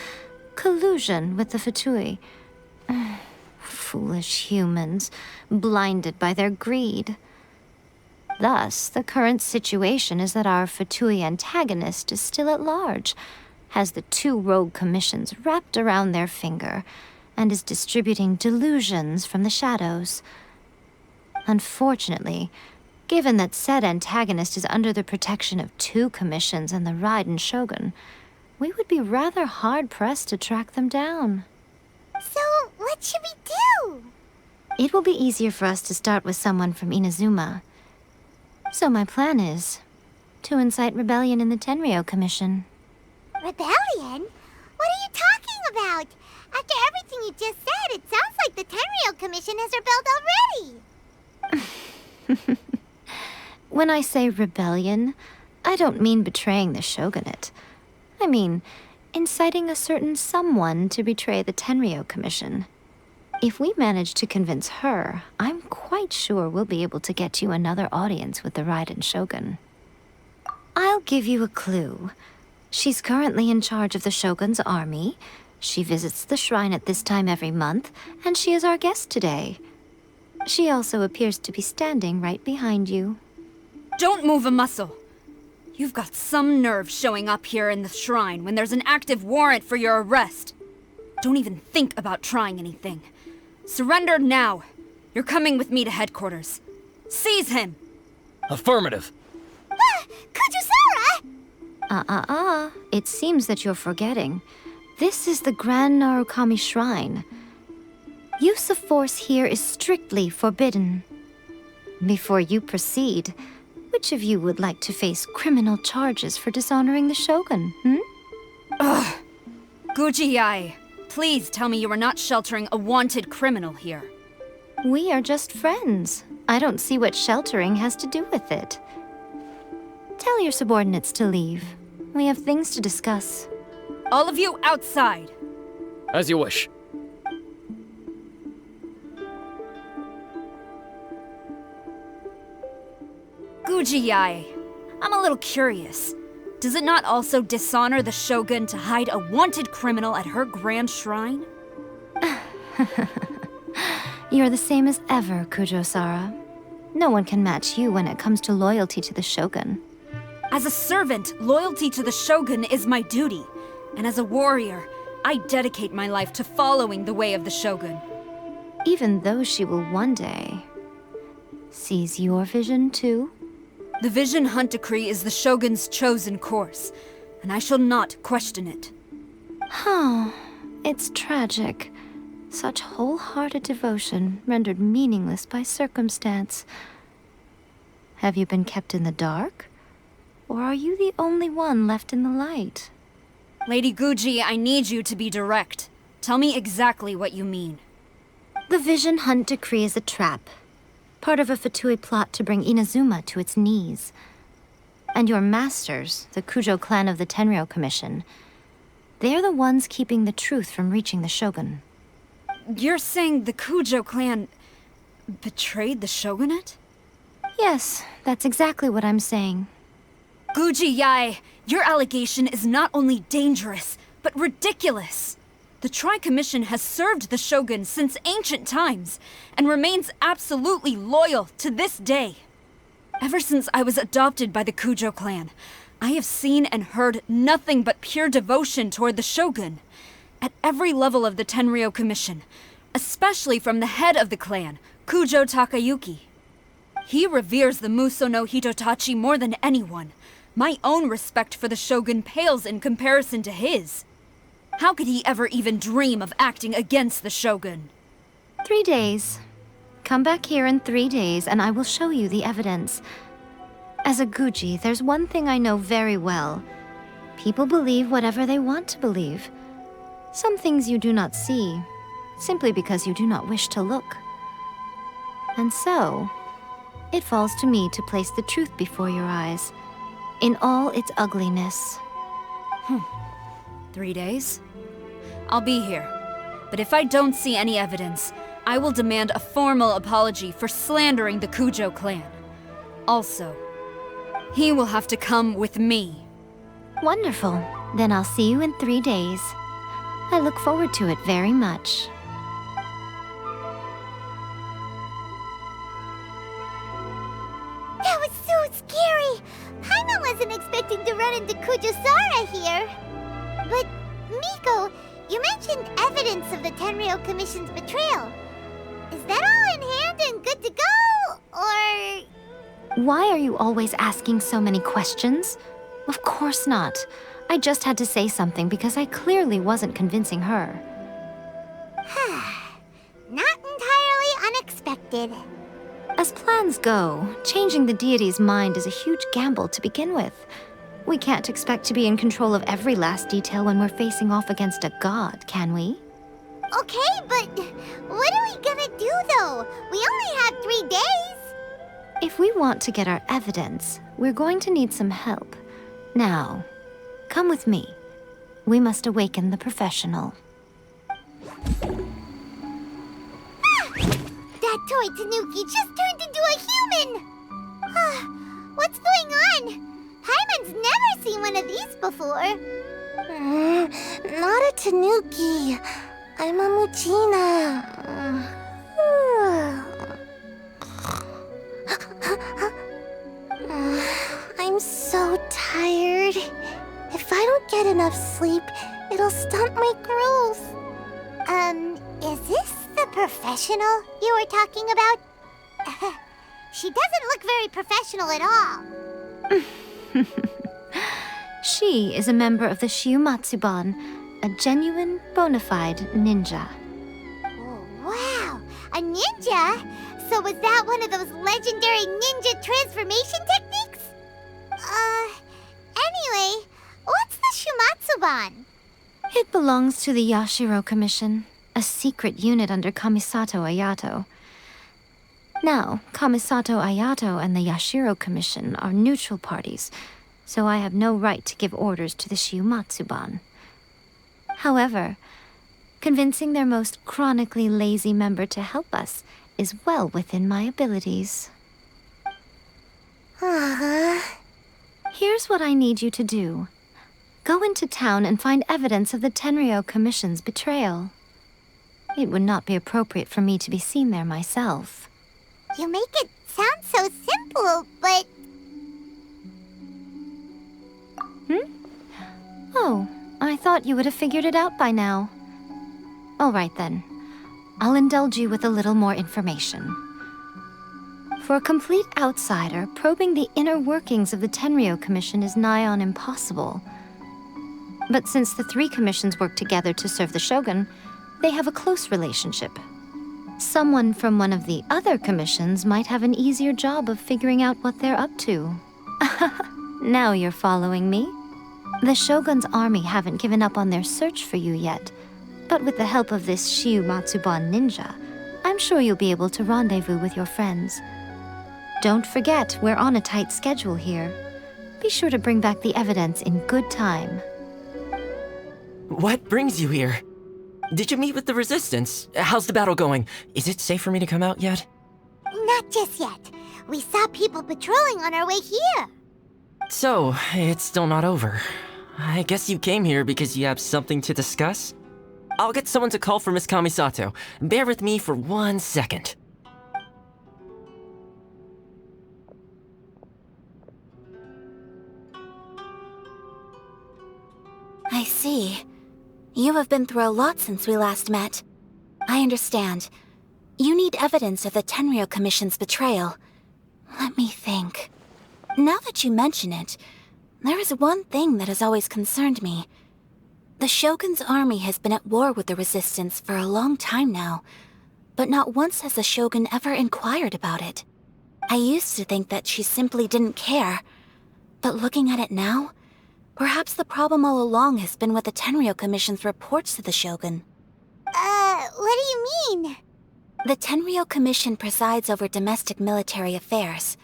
collusion with the Fatui. Foolish humans, blinded by their greed. Thus, the current situation is that our Fatui antagonist is still at large, has the two rogue commissions wrapped around their finger, and is distributing delusions from the shadows. Unfortunately, given that said antagonist is under the protection of two commissions and the Raiden Shogun, we would be rather hard-pressed to track them down. So, what should we do? It will be easier for us to start with someone from Inazuma. So my plan is to incite rebellion in the Tenryou Commission. Rebellion? What are you talking about? After everything you just said, it sounds like the Tenryou Commission has rebelled already. When I say rebellion, I don't mean betraying the shogunate. I mean inciting a certain someone to betray the Tenryou Commission. If we manage to convince her, I'm quite sure we'll be able to get you another audience with the Raiden Shogun. I'll give you a clue. She's currently in charge of the Shogun's army. She visits the shrine at this time every month, and she is our guest today. She also appears to be standing right behind you. Don't move a muscle. You've got some nerve showing up here in the shrine when there's an active warrant for your arrest. Don't even think about trying anything. Surrender now. You're coming with me to headquarters. Seize him! Affirmative. Kujusara! It seems that you're forgetting. This is the Grand Narukami Shrine. Use of force here is strictly forbidden. Before you proceed, which of you would like to face criminal charges for dishonoring the Shogun, Ugh! Guji-ai, please tell me you are not sheltering a wanted criminal here. We are just friends. I don't see what sheltering has to do with it. Tell your subordinates to leave. We have things to discuss. All of you outside! As you wish. Guji-ai, I'm a little curious. Does it not also dishonor the Shogun to hide a wanted criminal at her grand shrine? You're the same as ever, Kujo-Sara. No one can match you when it comes to loyalty to the Shogun. As a servant, loyalty to the Shogun is my duty. And as a warrior, I dedicate my life to following the way of the Shogun. Even though she will one day seize your vision too? The Vision Hunt Decree is the Shogun's chosen course, and I shall not question it. It's tragic. Such wholehearted devotion rendered meaningless by circumstance. Have you been kept in the dark? Or are you the only one left in the light? Lady Guji, I need you to be direct. Tell me exactly what you mean. The Vision Hunt Decree is a trap. Part of a Fatui plot to bring Inazuma to its knees. And your masters, the Kujo clan of the Tenryou Commission, they're the ones keeping the truth from reaching the Shogun. You're saying the Kujo clan betrayed the Shogunate? Yes, that's exactly what I'm saying. Guji-ai, your allegation is not only dangerous, but ridiculous. The Tri-Commission has served the Shogun since ancient times, and remains absolutely loyal to this day. Ever since I was adopted by the Kujo clan, I have seen and heard nothing but pure devotion toward the Shogun. At every level of the Tenryou Commission, especially from the head of the clan, Kujo Takayuki. He reveres the Muso no Hitotachi more than anyone. My own respect for the Shogun pales in comparison to his. How could he ever even dream of acting against the Shogun? 3 days. Come back here in 3 days and I will show you the evidence. As a Guji, there's one thing I know very well. People believe whatever they want to believe. Some things you do not see, simply because you do not wish to look. And so, it falls to me to place the truth before your eyes, in all its ugliness. 3 days? I'll be here. But if I don't see any evidence, I will demand a formal apology for slandering the Kujo clan. Also, he will have to come with me. Wonderful. Then I'll see you in 3 days. I look forward to it very much. That was so scary! Paimon wasn't expecting to run into Kujo-Sara here. But, Miko, you mentioned evidence of the Tenryou Commission's betrayal. Is that all in hand and good to go, or...? Why are you always asking so many questions? Of course not. I just had to say something because I clearly wasn't convincing her. Not entirely unexpected. As plans go, changing the deity's mind is a huge gamble to begin with. We can't expect to be in control of every last detail when we're facing off against a god, can we? Okay, but what are we gonna do, though? We only have 3 days. If we want to get our evidence, we're going to need some help. Now, come with me. We must awaken the professional. That toy Tanuki just turned into a human! What's going on? Paimon's never seen one of these before. Not a Tanuki. I'm a Muchina. I'm so tired. If I don't get enough sleep, it'll stunt my growth. Is this the professional you were talking about? She doesn't look very professional at all. She is a member of the Shiumatsuban, a genuine, bona fide ninja. Oh, wow, a ninja? So was that one of those legendary ninja transformation techniques? Anyway, what's the Shumatsuban? It belongs to the Yashiro Commission, a secret unit under Kamisato Ayato. Now, Kamisato Ayato and the Yashiro Commission are neutral parties, so I have no right to give orders to the Shumatsuban. However, convincing their most chronically lazy member to help us is well within my abilities. Here's what I need you to do. Go into town and find evidence of the Tenryo Commission's betrayal. It would not be appropriate for me to be seen there myself. You make it sound so simple, but... Oh, I thought you would have figured it out by now. All right then. I'll indulge you with a little more information. For a complete outsider, probing the inner workings of the Tenryo Commission is nigh on impossible. But since the three commissions work together to serve the Shogun, they have a close relationship. Someone from one of the other commissions might have an easier job of figuring out what they're up to. Now you're following me? The Shogun's army haven't given up on their search for you yet, but with the help of this Shiumatsuban ninja, I'm sure you'll be able to rendezvous with your friends. Don't forget, we're on a tight schedule here. Be sure to bring back the evidence in good time. What brings you here? Did you meet with the Resistance? How's the battle going? Is it safe for me to come out yet? Not just yet. We saw people patrolling on our way here. So, it's still not over. I guess you came here because you have something to discuss? I'll get someone to call for Miss Kamisato. Bear with me for 1 second. I see. You have been through a lot since we last met. I understand. You need evidence of the Tenryo Commission's betrayal. Let me think. Now that you mention it, there is one thing that has always concerned me. The Shogun's army has been at war with the Resistance for a long time now, but not once has the Shogun ever inquired about it. I used to think that she simply didn't care, but looking at it now, perhaps the problem all along has been with the Tenryo Commission's reports to the Shogun. What do you mean? The Tenryo Commission presides over domestic military affairs.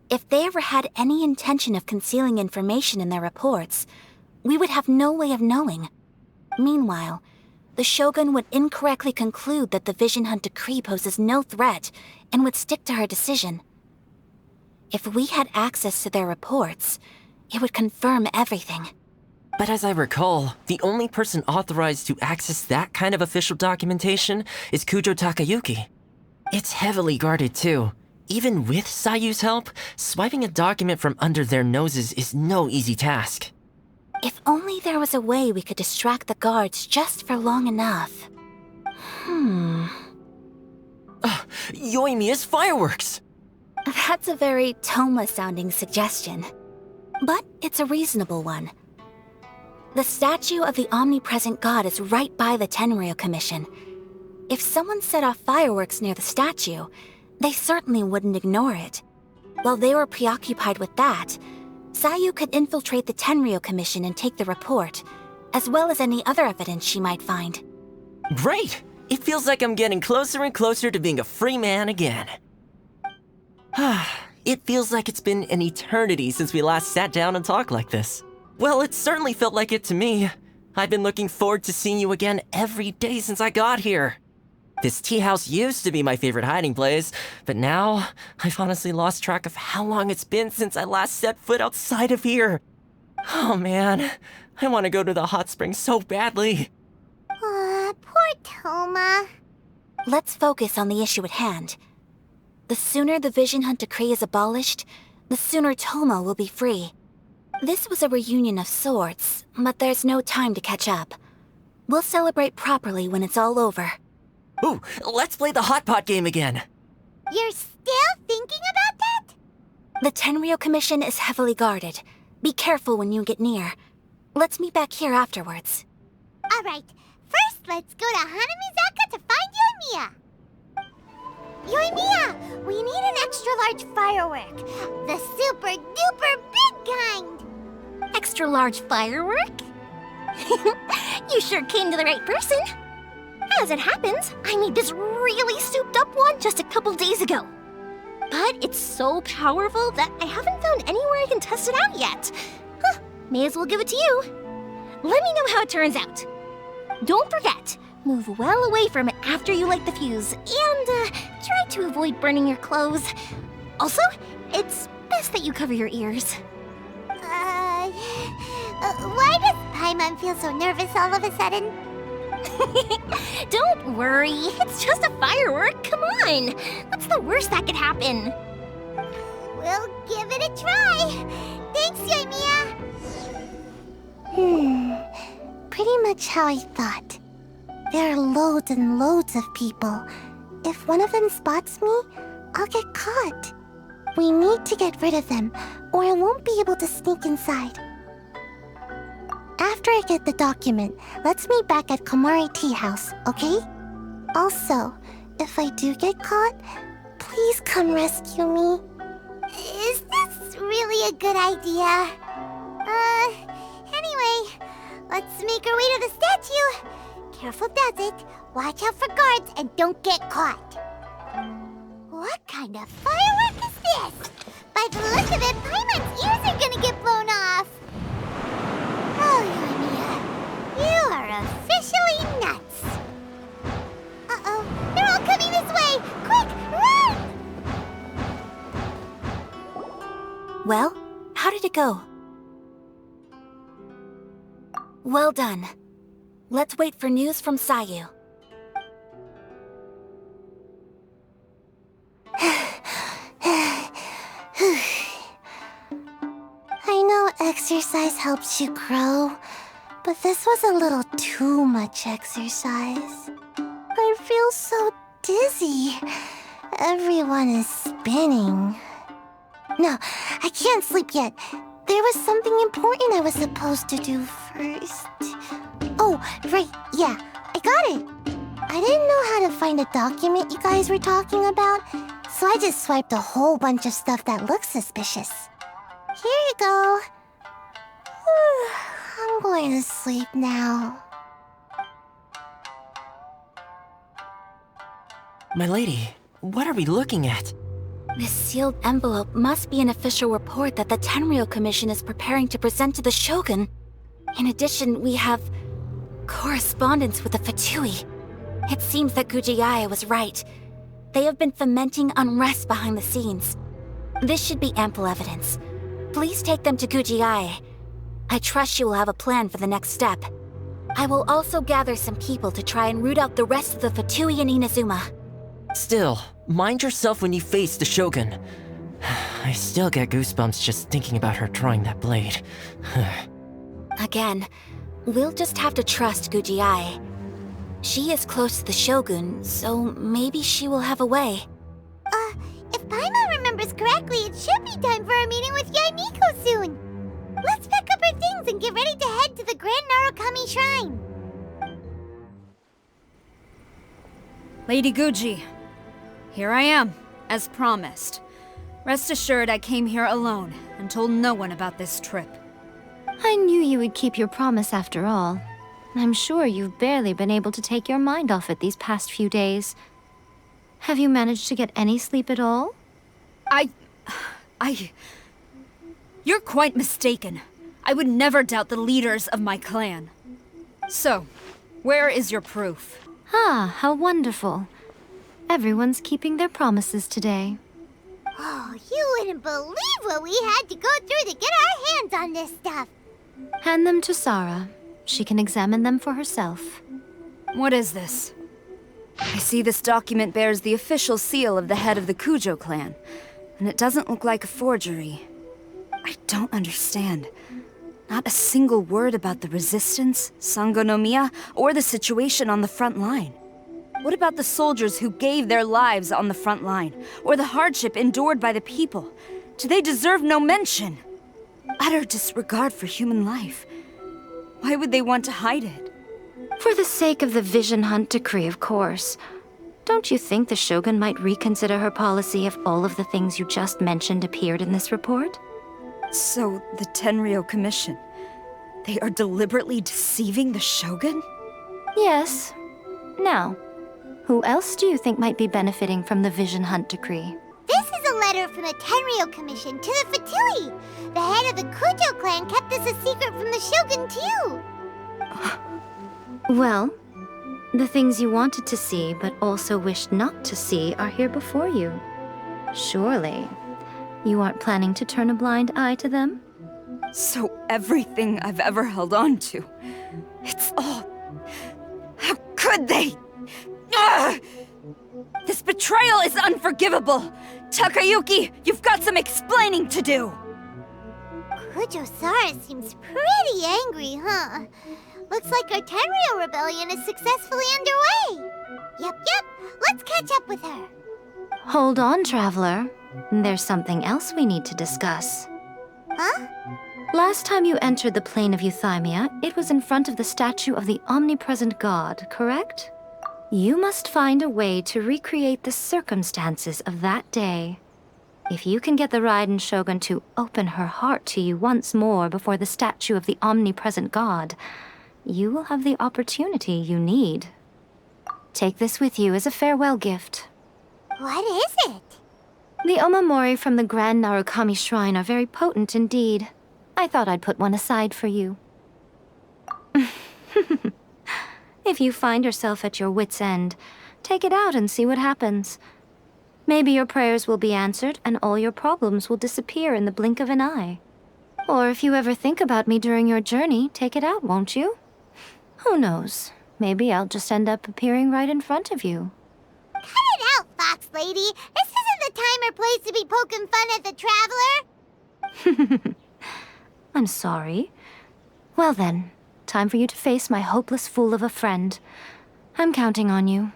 If they ever had any intention of concealing information in their reports, we would have no way of knowing. Meanwhile, the Shogun would incorrectly conclude that the Vision Hunt decree poses no threat and would stick to her decision. If we had access to their reports, it would confirm everything. But as I recall, the only person authorized to access that kind of official documentation is Kujo Takayuki. It's heavily guarded too. Even with Sayu's help, swiping a document from under their noses is no easy task. If only there was a way we could distract the guards just for long enough. Yoimiya's fireworks! That's a very Toma-sounding suggestion. But it's a reasonable one. The statue of the omnipresent god is right by the Tenryo Commission. If someone set off fireworks near the statue, they certainly wouldn't ignore it. While they were preoccupied with that, Sayu could infiltrate the Tenryo Commission and take the report, as well as any other evidence she might find. Great! It feels like I'm getting closer and closer to being a free man again. It feels like it's been an eternity since we last sat down and talked like this. Well, it certainly felt like it to me. I've been looking forward to seeing you again every day since I got here. This tea house used to be my favorite hiding place, but now I've honestly lost track of how long it's been since I last set foot outside of here. Oh man, I want to go to the hot springs so badly. Poor Toma. Let's focus on the issue at hand. The sooner the Vision Hunt decree is abolished, the sooner Toma will be free. This was a reunion of sorts, but there's no time to catch up. We'll celebrate properly when it's all over. Ooh, let's play the hot pot game again. You're still thinking about that? The Tenryo Commission is heavily guarded. Be careful when you get near. Let's meet back here afterwards. All right. First, let's go to Hanamizaka to find Yoimiya. Yoimiya, we need an extra-large firework. The super-duper big kind. Extra-large firework? You sure came to the right person. As it happens, I made this really souped-up one just a couple days ago. But it's so powerful that I haven't found anywhere I can test it out yet. May as well give it to you. Let me know how it turns out. Don't forget, move well away from it after you light the fuse, and try to avoid burning your clothes. Also, it's best that you cover your ears. Why does Paimon feel so nervous all of a sudden? Don't worry, it's just a firework, come on! What's the worst that could happen? We'll give it a try. Thanks, Yoimiya. Pretty much how I thought. There are loads and loads of people. If one of them spots me, I'll get caught. We need to get rid of them, or I won't be able to sneak inside. After I get the document, let's meet back at Komari Tea House, okay? Also, if I do get caught, please come rescue me. Is this really a good idea? Anyway, let's make our way to the statue. Careful does it, watch out for guards, and don't get caught. What kind of firework is this? By the look of it, Paimon's ears are gonna get blown off. Oh, Yoimiya, you are officially nuts. Uh-oh, they're all coming this way! Quick, run! Well, how did it go? Well done. Let's wait for news from Sayu. I know exercise helps you grow, but this was a little too much exercise. I feel so dizzy. Everyone is spinning. No, I can't sleep yet. There was something important I was supposed to do first. Oh, right, yeah, I got it. I didn't know how to find a document you guys were talking about, so I just swiped a whole bunch of stuff that looks suspicious. Here you go. I'm going to sleep now. My lady, what are we looking at? This sealed envelope must be an official report that the Tenryou Commission is preparing to present to the Shogun. In addition, we have correspondence with the Fatui. It seems that Gujiaya was right. They have been fomenting unrest behind the scenes. This should be ample evidence. Please take them to Gujiaya. I trust you will have a plan for the next step. I will also gather some people to try and root out the rest of the Fatui in Inazuma. Still, mind yourself when you face the Shogun. I still get goosebumps just thinking about her drawing that blade. Again, we'll just have to trust Gujiai. She is close to the Shogun, so maybe she will have a way. If Paimon remembers correctly, it should be time for a meeting with Yaimiko soon. Let's pack up our things and get ready to head to the Grand Narukami Shrine. Lady Guji, here I am, as promised. Rest assured I came here alone and told no one about this trip. I knew you would keep your promise after all. I'm sure you've barely been able to take your mind off it these past few days. Have you managed to get any sleep at all? You're quite mistaken. I would never doubt the leaders of my clan. So, where is your proof? Ah, how wonderful. Everyone's keeping their promises today. Oh, you wouldn't believe what we had to go through to get our hands on this stuff. Hand them to Sarah. She can examine them for herself. What is this? I see this document bears the official seal of the head of the Kujo clan, and it doesn't look like a forgery. I don't understand. Not a single word about the resistance, Sangonomiya, or the situation on the front line. What about the soldiers who gave their lives on the front line, or the hardship endured by the people? Do they deserve no mention? Utter disregard for human life. Why would they want to hide it? For the sake of the Vision Hunt decree, of course. Don't you think the Shogun might reconsider her policy if all of the things you just mentioned appeared in this report? So, the Tenryou Commission, they are deliberately deceiving the Shogun? Yes. Now, who else do you think might be benefiting from the Vision Hunt decree? This is a letter from the Tenryou Commission to the Fatui. The head of the Kujo clan kept this a secret from the Shogun, too. Well, the things you wanted to see but also wished not to see are here before you. Surely, you aren't planning to turn a blind eye to them? So everything I've ever held on to, it's all... How could they? Ugh! This betrayal is unforgivable! Takayuki, you've got some explaining to do! Kujo-Sara seems pretty angry, huh? Looks like our Tenryou rebellion is successfully underway. Yep, let's catch up with her. Hold on, Traveler. There's something else we need to discuss. Huh? Last time you entered the plane of Euthymia, it was in front of the statue of the omnipresent god, correct? You must find a way to recreate the circumstances of that day. If you can get the Raiden Shogun to open her heart to you once more before the statue of the omnipresent god, you will have the opportunity you need. Take this with you as a farewell gift. What is it? The omamori from the Grand Narukami Shrine are very potent indeed. I thought I'd put one aside for you. If you find yourself at your wit's end, take it out and see what happens. Maybe your prayers will be answered and all your problems will disappear in the blink of an eye. Or if you ever think about me during your journey, take it out, won't you? Who knows? Maybe I'll just end up appearing right in front of you. Cut it out, Fox Lady! This isn't the time or place to be poking fun at the Traveler! I'm sorry. Well then, time for you to face my hopeless fool of a friend. I'm counting on you.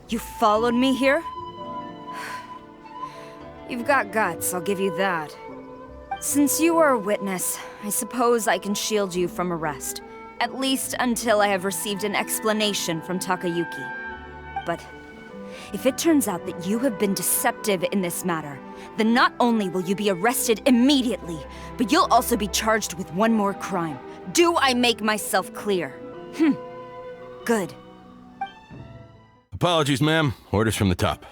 You followed me here? You've got guts, I'll give you that. Since you are a witness, I suppose I can shield you from arrest. At least until I have received an explanation from Takayuki. But if it turns out that you have been deceptive in this matter, then not only will you be arrested immediately, but you'll also be charged with one more crime. Do I make myself clear? Good. Apologies, ma'am. Orders from the top.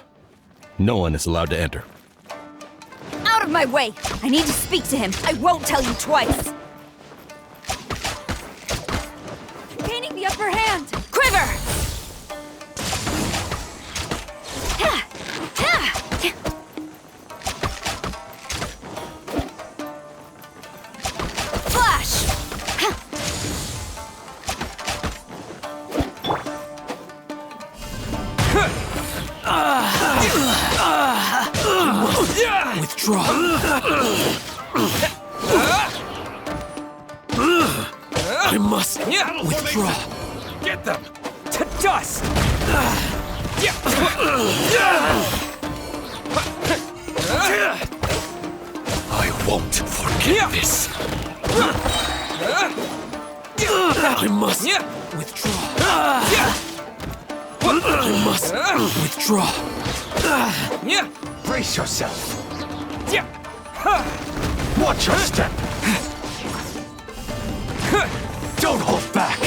No one is allowed to enter. Out of my way! I need to speak to him. I won't tell you twice. Gaining the upper hand! Quiver! Flash! Withdraw. I must withdraw. Get them! To dust! I won't forget this. I must withdraw. I must withdraw. Brace yourself. Watch your step. Don't hold back.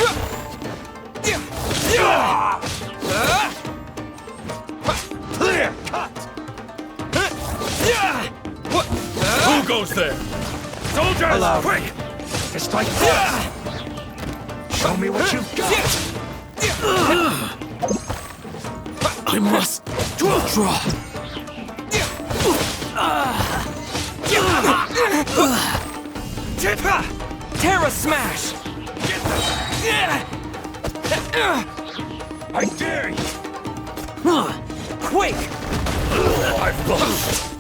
Clear cut. Who goes there? Soldiers, Allow me. quick! To strike first. Show me what you've got. I must withdraw. Terra Smash! I dare you! Quick! I've lost!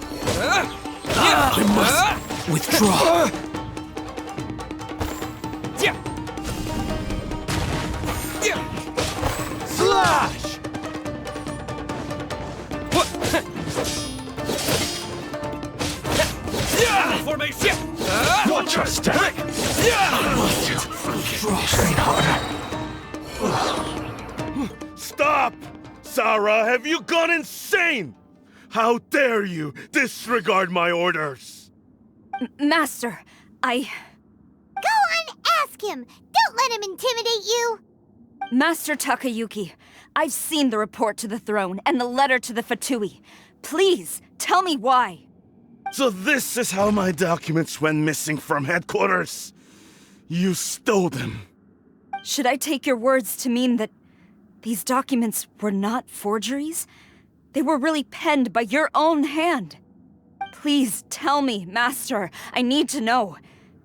I must withdraw. Slash! Formation! Watch your step. I must withdraw. Train harder. Sarah, have you gone insane? How dare you disregard my orders? Master, I... Go on, ask him! Don't let him intimidate you! Master Takayuki, I've seen the report to the throne and the letter to the Fatui. Please, tell me why. So this is how my documents went missing from headquarters. You stole them. Should I take your words to mean that these documents were not forgeries? They were really penned by your own hand. Please tell me, Master. I need to know.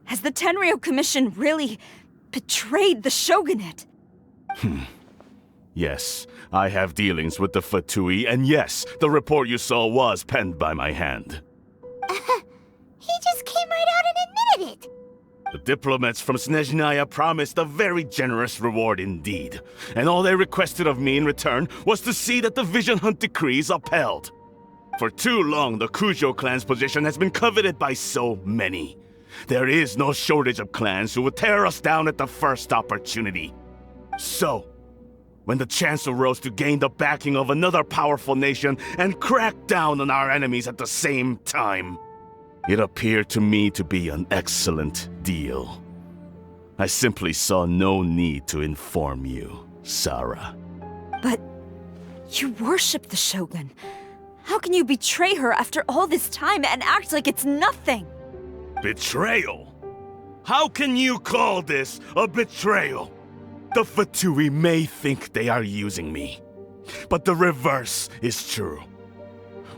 Has the Tenryou Commission really betrayed the shogunate? Yes, I have dealings with the Fatui, and yes, the report you saw was penned by my hand. He just came right out and admitted it. The diplomats from Snezhnaya promised a very generous reward indeed, and all they requested of me in return was to see that the Vision Hunt decree is upheld. For too long, the Kujo clan's position has been coveted by so many. There is no shortage of clans who would tear us down at the first opportunity. So, when the chance arose to gain the backing of another powerful nation and crack down on our enemies at the same time, it appeared to me to be an excellent deal. I simply saw no need to inform you, Sarah. But you worship the Shogun. How can you betray her after all this time and act like it's nothing? Betrayal? How can you call this a betrayal? The Fatui may think they are using me, but the reverse is true.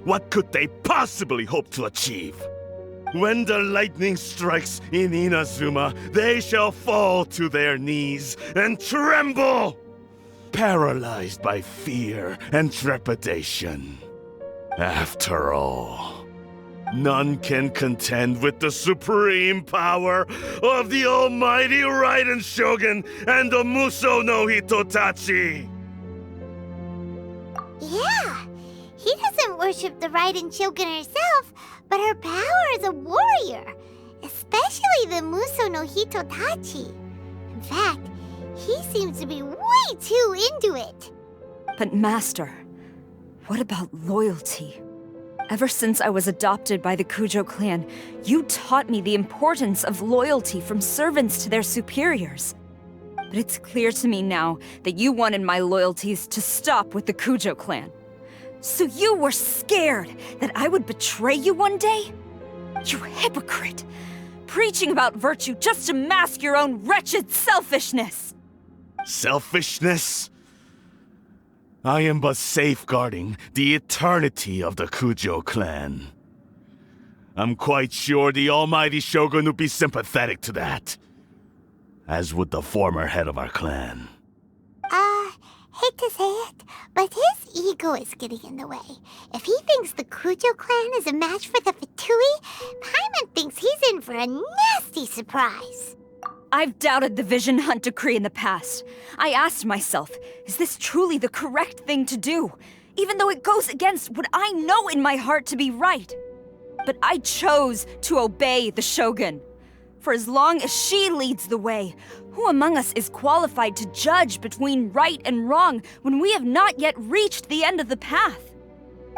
What could they possibly hope to achieve? When the lightning strikes in Inazuma, they shall fall to their knees and tremble, paralyzed by fear and trepidation. After all, none can contend with the supreme power of the almighty Raiden Shogun and the Muso no Hitotachi! Yeah, he doesn't worship the Raiden Shogun herself, but her power as a warrior, especially the Muso no Hitotachi. In fact, he seems to be way too into it. But Master, what about loyalty? Ever since I was adopted by the Kujo clan, you taught me the importance of loyalty from servants to their superiors. But it's clear to me now that you wanted my loyalties to stop with the Kujo clan. So you were scared that I would betray you one day? You hypocrite! Preaching about virtue just to mask your own wretched selfishness! Selfishness? I am but safeguarding the eternity of the Kujo clan. I'm quite sure the almighty Shogun would be sympathetic to that, as would the former head of our clan. Hate to say it, but his ego is getting in the way. If he thinks the Kujo clan is a match for the Fatui, Paimon thinks he's in for a nasty surprise. I've doubted the Vision Hunt decree in the past. I asked myself, is this truly the correct thing to do? Even though it goes against what I know in my heart to be right. But I chose to obey the Shogun. For as long as she leads the way, who among us is qualified to judge between right and wrong when we have not yet reached the end of the path?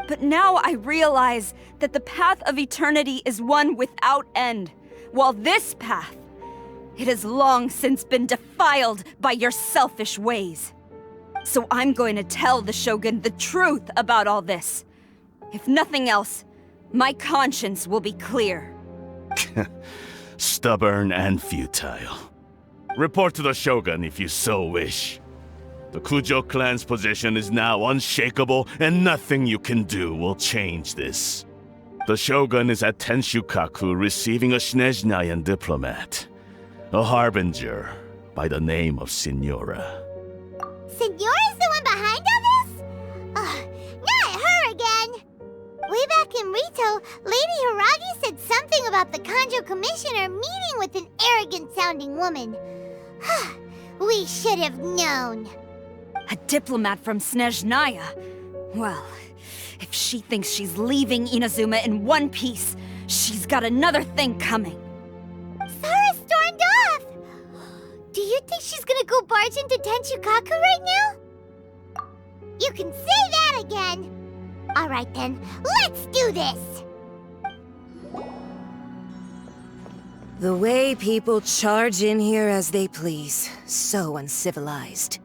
But now I realize that the path of eternity is one without end, while this path, it has long since been defiled by your selfish ways. So I'm going to tell the Shogun the truth about all this. If nothing else, my conscience will be clear. Stubborn and futile. Report to the Shogun if you so wish. The Kujo clan's position is now unshakable, and nothing you can do will change this. The Shogun is at Tenshukaku receiving a Snezhnayan diplomat, a harbinger by the name of Signora. Signora's the one behind all this? Not her again! Way back in Rito, Lady Hiragi said something about the Kanjo Commissioner meeting with an arrogant-sounding woman. We should have known. A diplomat from Snezhnaya? Well, if she thinks she's leaving Inazuma in one piece, she's got another thing coming. Sarah stormed off! Do you think she's gonna go barge into Tenshukaku right now? You can say that again! Alright then, let's do this! The way people charge in here as they please. So uncivilized.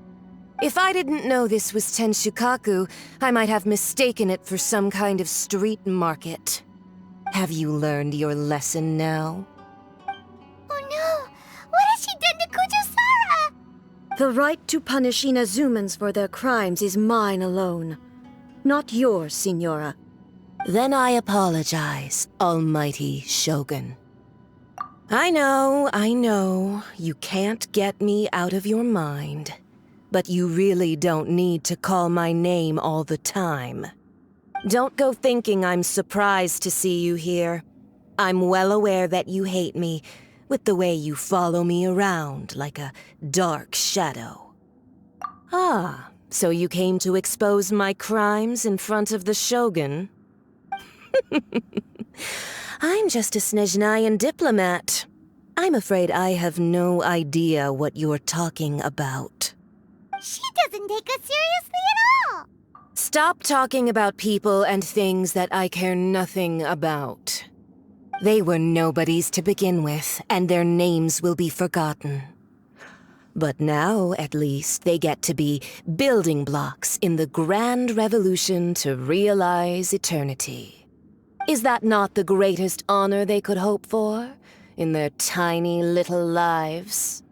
If I didn't know this was Tenshukaku, I might have mistaken it for some kind of street market. Have you learned your lesson now? Oh no! What has she done to Kujusara? The right to punish Inazumans for their crimes is mine alone. Not yours, Signora. Then I apologize, Almighty Shogun. I know, you can't get me out of your mind. But you really don't need to call my name all the time. Don't go thinking I'm surprised to see you here. I'm well aware that you hate me, with the way you follow me around like a dark shadow. Ah, so you came to expose my crimes in front of the Shogun? I'm just a Snezhnayan diplomat. I'm afraid I have no idea what you're talking about. She doesn't take us seriously at all! Stop talking about people and things that I care nothing about. They were nobodies to begin with, and their names will be forgotten. But now, at least, they get to be building blocks in the grand revolution to realize eternity. Is that not the greatest honor they could hope for in their tiny little lives?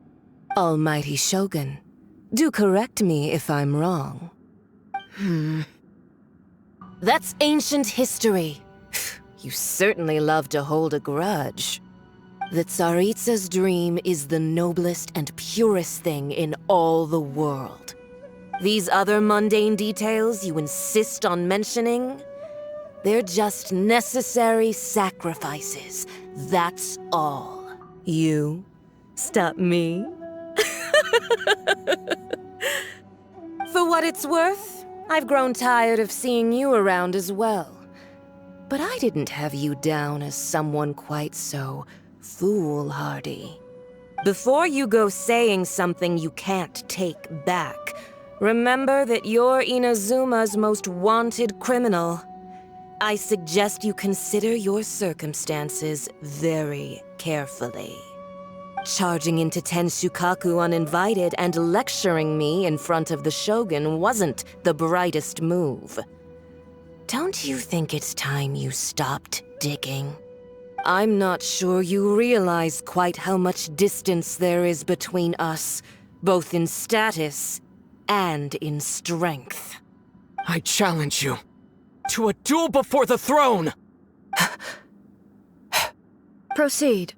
Almighty Shogun, do correct me if I'm wrong. That's ancient history. You certainly love to hold a grudge. The Tsaritsa's dream is the noblest and purest thing in all the world. These other mundane details you insist on mentioning, they're just necessary sacrifices. That's all. You stop me? For what it's worth, I've grown tired of seeing you around as well. But I didn't have you down as someone quite so foolhardy. Before you go saying something you can't take back, remember that you're Inazuma's most wanted criminal. I suggest you consider your circumstances very carefully. Charging into Tenshukaku uninvited and lecturing me in front of the Shogun wasn't the brightest move. Don't you think it's time you stopped digging? I'm not sure you realize quite how much distance there is between us, both in status and in strength. I challenge you to a duel before the throne! Proceed.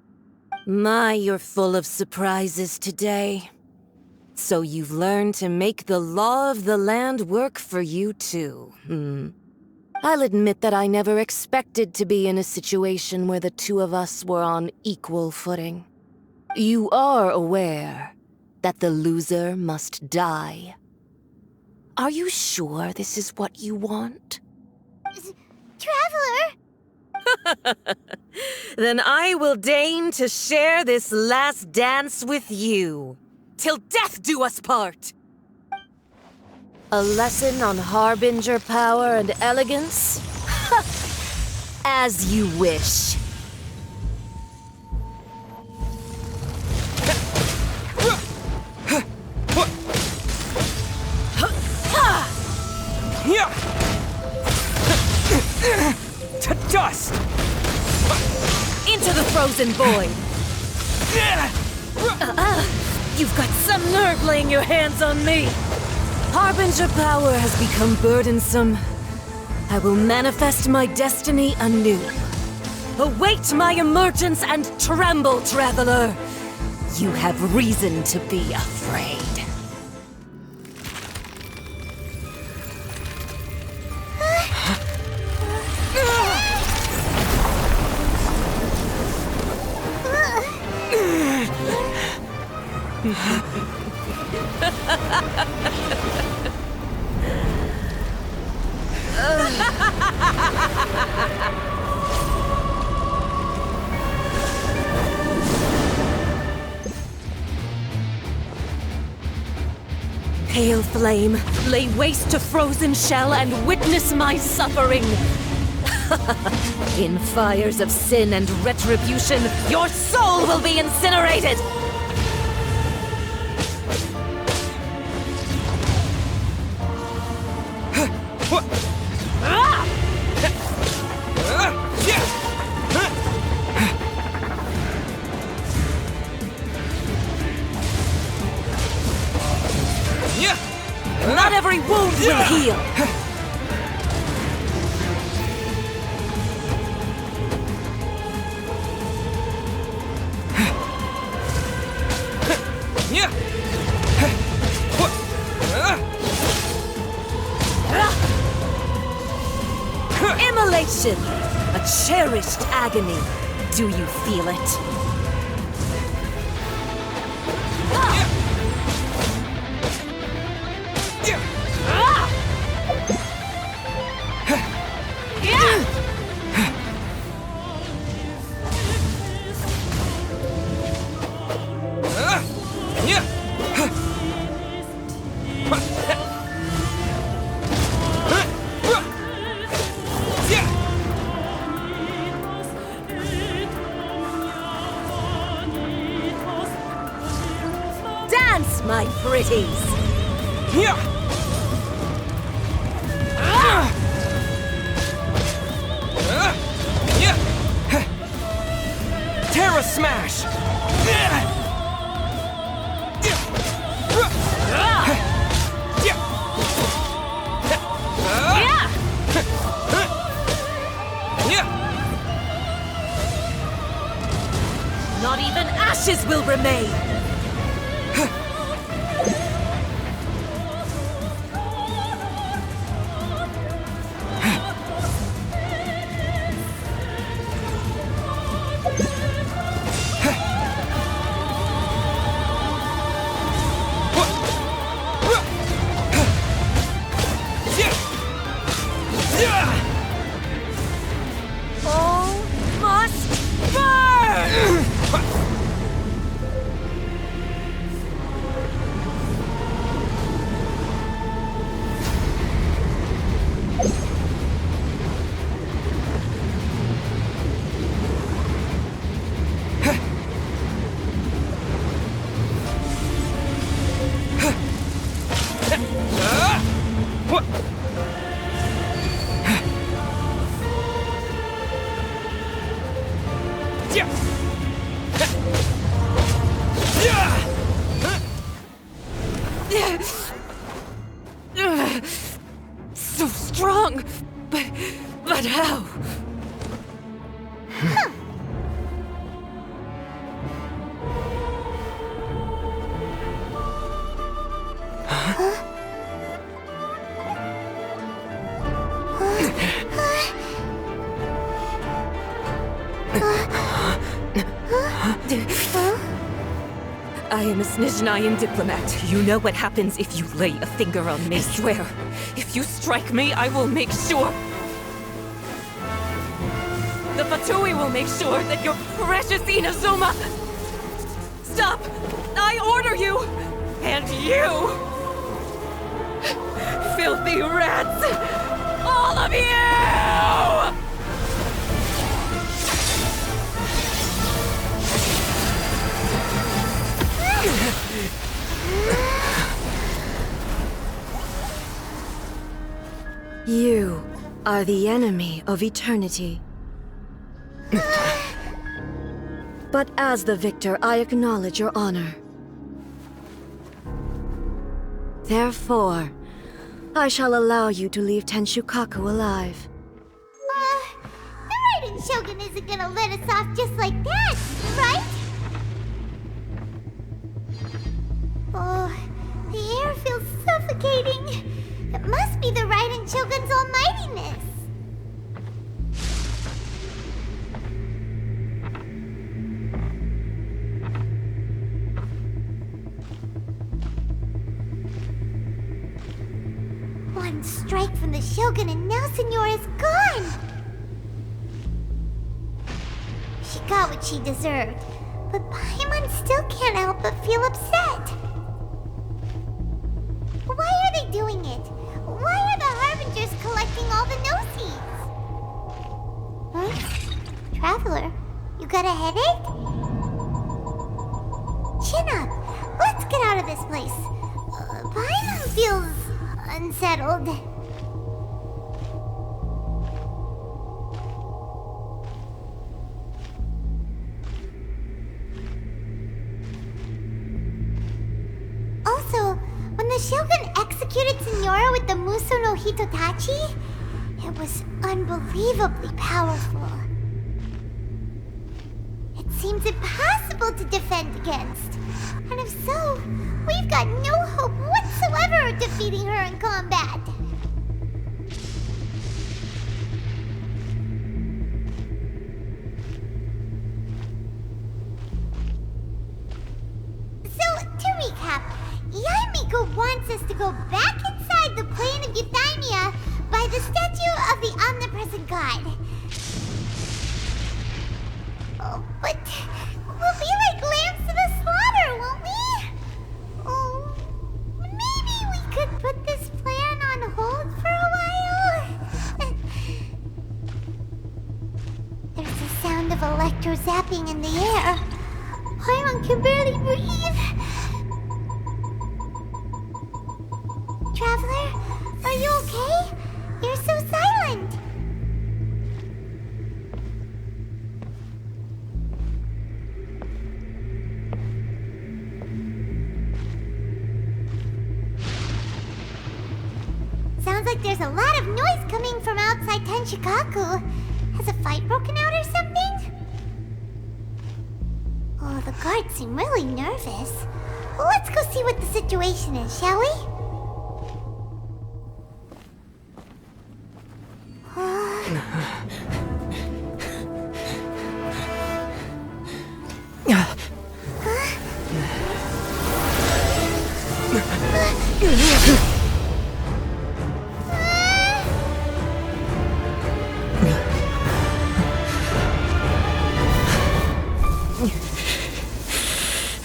My, you're full of surprises today. So you've learned to make the law of the land work for you too, I'll admit that I never expected to be in a situation where the two of us were on equal footing. You are aware that the loser must die. Are you sure this is what you want? Traveler! Then I will deign to share this last dance with you. Till death do us part! A lesson on harbinger power and elegance? As you wish. To dust! Into the frozen void! You've got some nerve laying your hands on me! Harbinger power has become burdensome. I will manifest my destiny anew. Await my emergence and tremble, traveler! You have reason to be afraid. Hail flame, lay waste to frozen shell and witness my suffering. In fires of sin and retribution, your soul will be incinerated! Not every wound will heal! Immolation! A cherished agony. Do you feel it? Dance, my pretties! Terra Smash! Not even ashes will remain! All must burn! So strong, but how? I am a Snezhnayan diplomat. You know what happens if you lay a finger on me. I swear, if you strike me, I will make sure... The Fatui will make sure that your precious Inazuma... Stop! I order you! And you! Filthy rats! All of you! You are the enemy of eternity. But as the victor, I acknowledge your honor. Therefore, I shall allow you to leave Tenshukaku alive. The Raiden Shogun isn't gonna let us off just like that, right? Oh, the air feels suffocating. It must be the Raiden Shogun's almightiness. One strike from the Shogun and now Senor is gone! She got what she deserved, but Paimon still can't help but feel upset. doing it? Why are the Harbingers collecting all the no-seeds? Huh? Traveler, you got a headache? Chin up. Let's get out of this place. Paimon feels unsettled. Also, when the Shogun executed Signora with the Muso no Hitotachi, it was unbelievably powerful. It seems impossible to defend against. And if so, we've got no hope whatsoever of defeating her in combat. So, to recap, Yaimiko wants us to go back inside the plane of Euthymia by the statue of the omnipresent god. Oh, but we'll be like lambs to the slaughter, won't we? Oh, maybe we could put this plan on hold for a while? There's the sound of electro-zapping in the air. Paimon can barely breathe. Traveler, are you okay? You're so silent. Sounds like there's a lot of noise coming from outside Tenshikaku. Has a fight broken out or something? Oh, the guards seem really nervous. Well, let's go see what the situation is, shall we?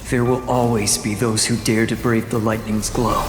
There will always be those who dare to brave the lightning's glow.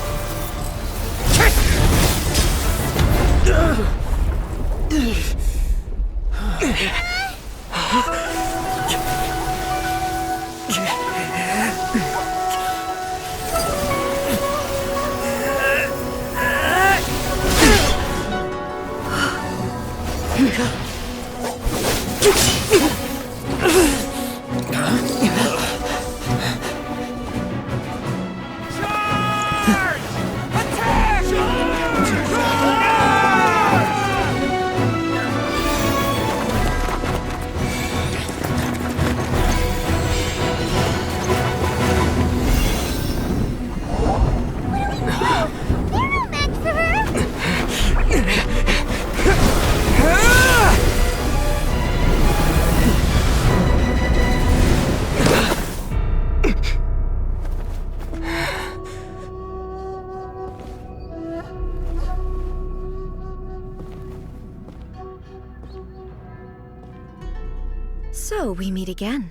So, we meet again.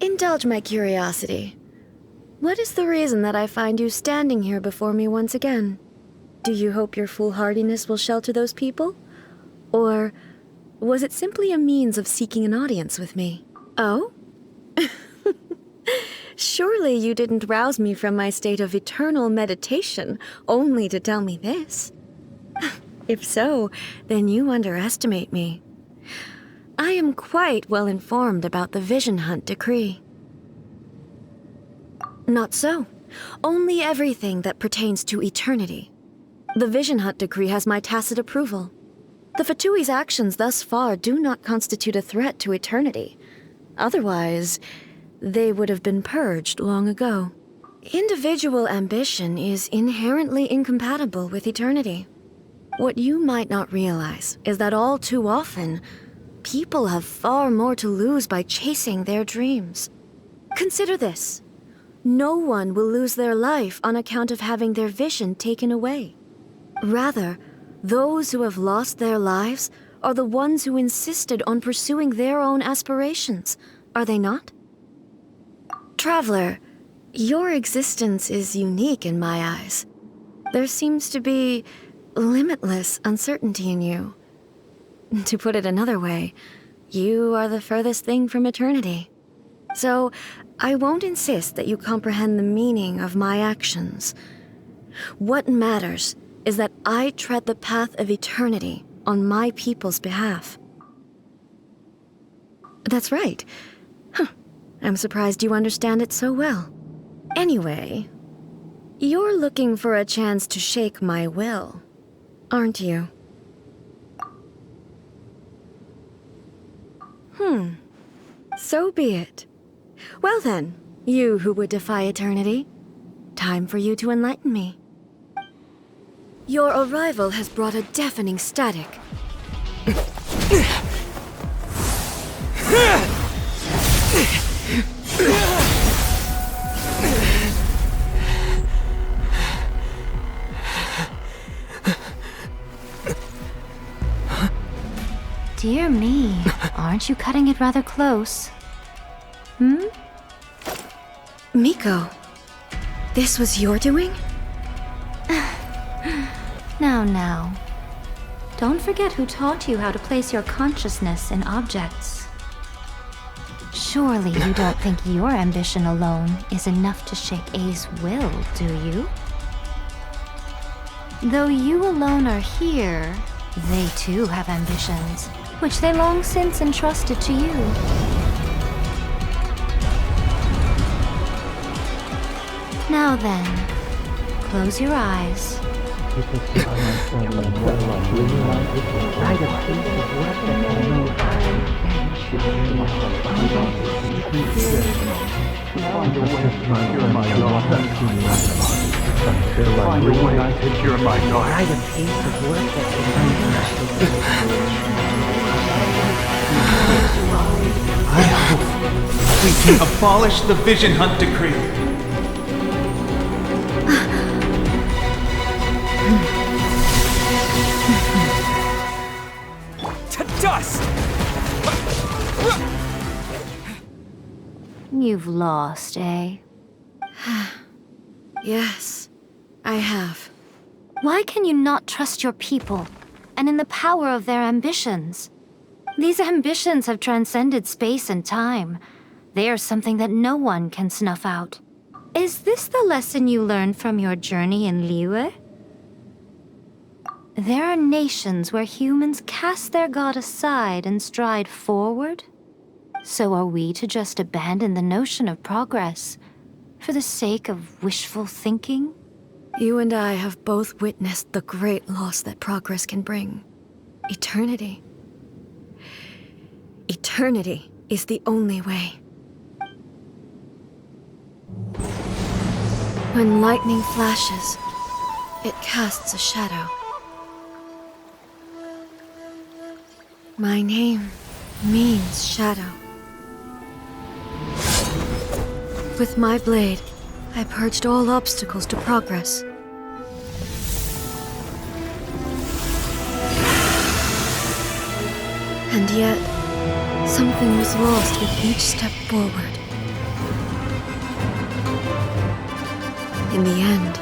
Indulge my curiosity. What is the reason that I find you standing here before me once again? Do you hope your foolhardiness will shelter those people? Or was it simply a means of seeking an audience with me? Oh? Surely you didn't rouse me from my state of eternal meditation only to tell me this. If so, then you underestimate me. I am quite well informed about the Vision Hunt decree. Not so. Only everything that pertains to eternity. The Vision Hunt decree has my tacit approval. The Fatui's actions thus far do not constitute a threat to eternity. Otherwise, they would have been purged long ago. Individual ambition is inherently incompatible with eternity. What you might not realize is that all too often, people have far more to lose by chasing their dreams. Consider this. No one will lose their life on account of having their vision taken away. Rather, those who have lost their lives are the ones who insisted on pursuing their own aspirations, are they not? Traveler, your existence is unique in my eyes. There seems to be limitless uncertainty in you. To put it another way, you are the furthest thing from eternity. So, I won't insist that you comprehend the meaning of my actions. What matters is that I tread the path of eternity on my people's behalf. That's right. I'm surprised you understand it so well. Anyway, you're looking for a chance to shake my will, aren't you? So be it. Well then, you who would defy eternity, time for you to enlighten me. Your arrival has brought a deafening static. Dear me, aren't you cutting it rather close? Miko, this was your doing? Now. Don't forget who taught you how to place your consciousness in objects. Surely you don't think your ambition alone is enough to shake A's will, do you? Though you alone are here, they too have ambitions, which they long since entrusted to you. Now then, close your eyes. I hope we can abolish the Vision Hunt Decree. To dust! You've lost, eh? Yes, I have. Why can you not trust your people, and in the power of their ambitions? These ambitions have transcended space and time. They are something that no one can snuff out. Is this the lesson you learned from your journey in Liyue? There are nations where humans cast their god aside and stride forward. So are we to just abandon the notion of progress for the sake of wishful thinking? You and I have both witnessed the great loss that progress can bring. Eternity. Eternity is the only way. When lightning flashes, it casts a shadow. My name means shadow. With my blade, I purged all obstacles to progress. And yet, something was lost with each step forward. In the end,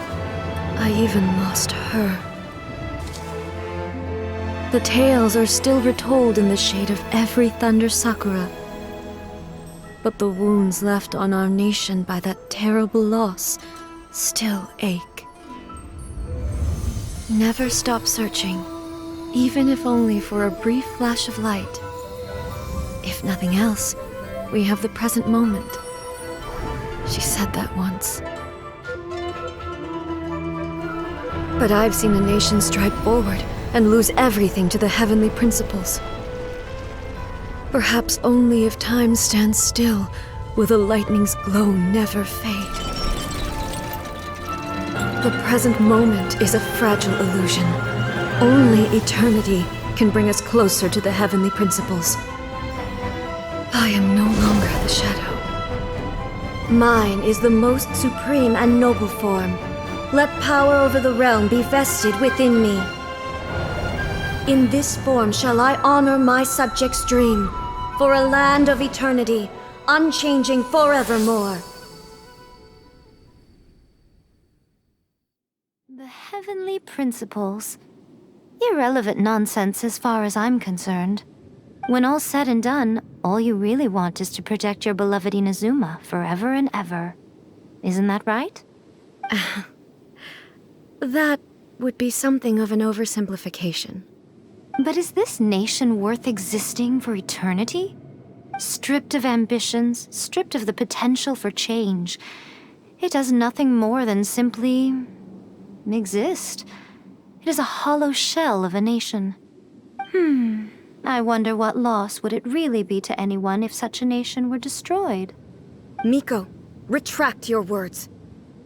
I even lost her. The tales are still retold in the shade of every thunder sakura. But the wounds left on our nation by that terrible loss still ache. Never stop searching, even if only for a brief flash of light. If nothing else, we have the present moment. She said that once. But I've seen a nation stride forward and lose everything to the heavenly principles. Perhaps only if time stands still will the lightning's glow never fade. The present moment is a fragile illusion. Only eternity can bring us closer to the heavenly principles. I am no longer the shadow. Mine is the most supreme and noble form. Let power over the realm be vested within me. In this form shall I honor my subjects' dream, for a land of eternity, unchanging forevermore. The Heavenly principles. Irrelevant nonsense as far as I'm concerned. When all's said and done, all you really want is to protect your beloved Inazuma forever and ever. Isn't that right? That would be something of an oversimplification. But is this nation worth existing for eternity? Stripped of ambitions, stripped of the potential for change, it does nothing more than simply exist. It is a hollow shell of a nation. I wonder what loss would it really be to anyone if such a nation were destroyed. Miko, retract your words.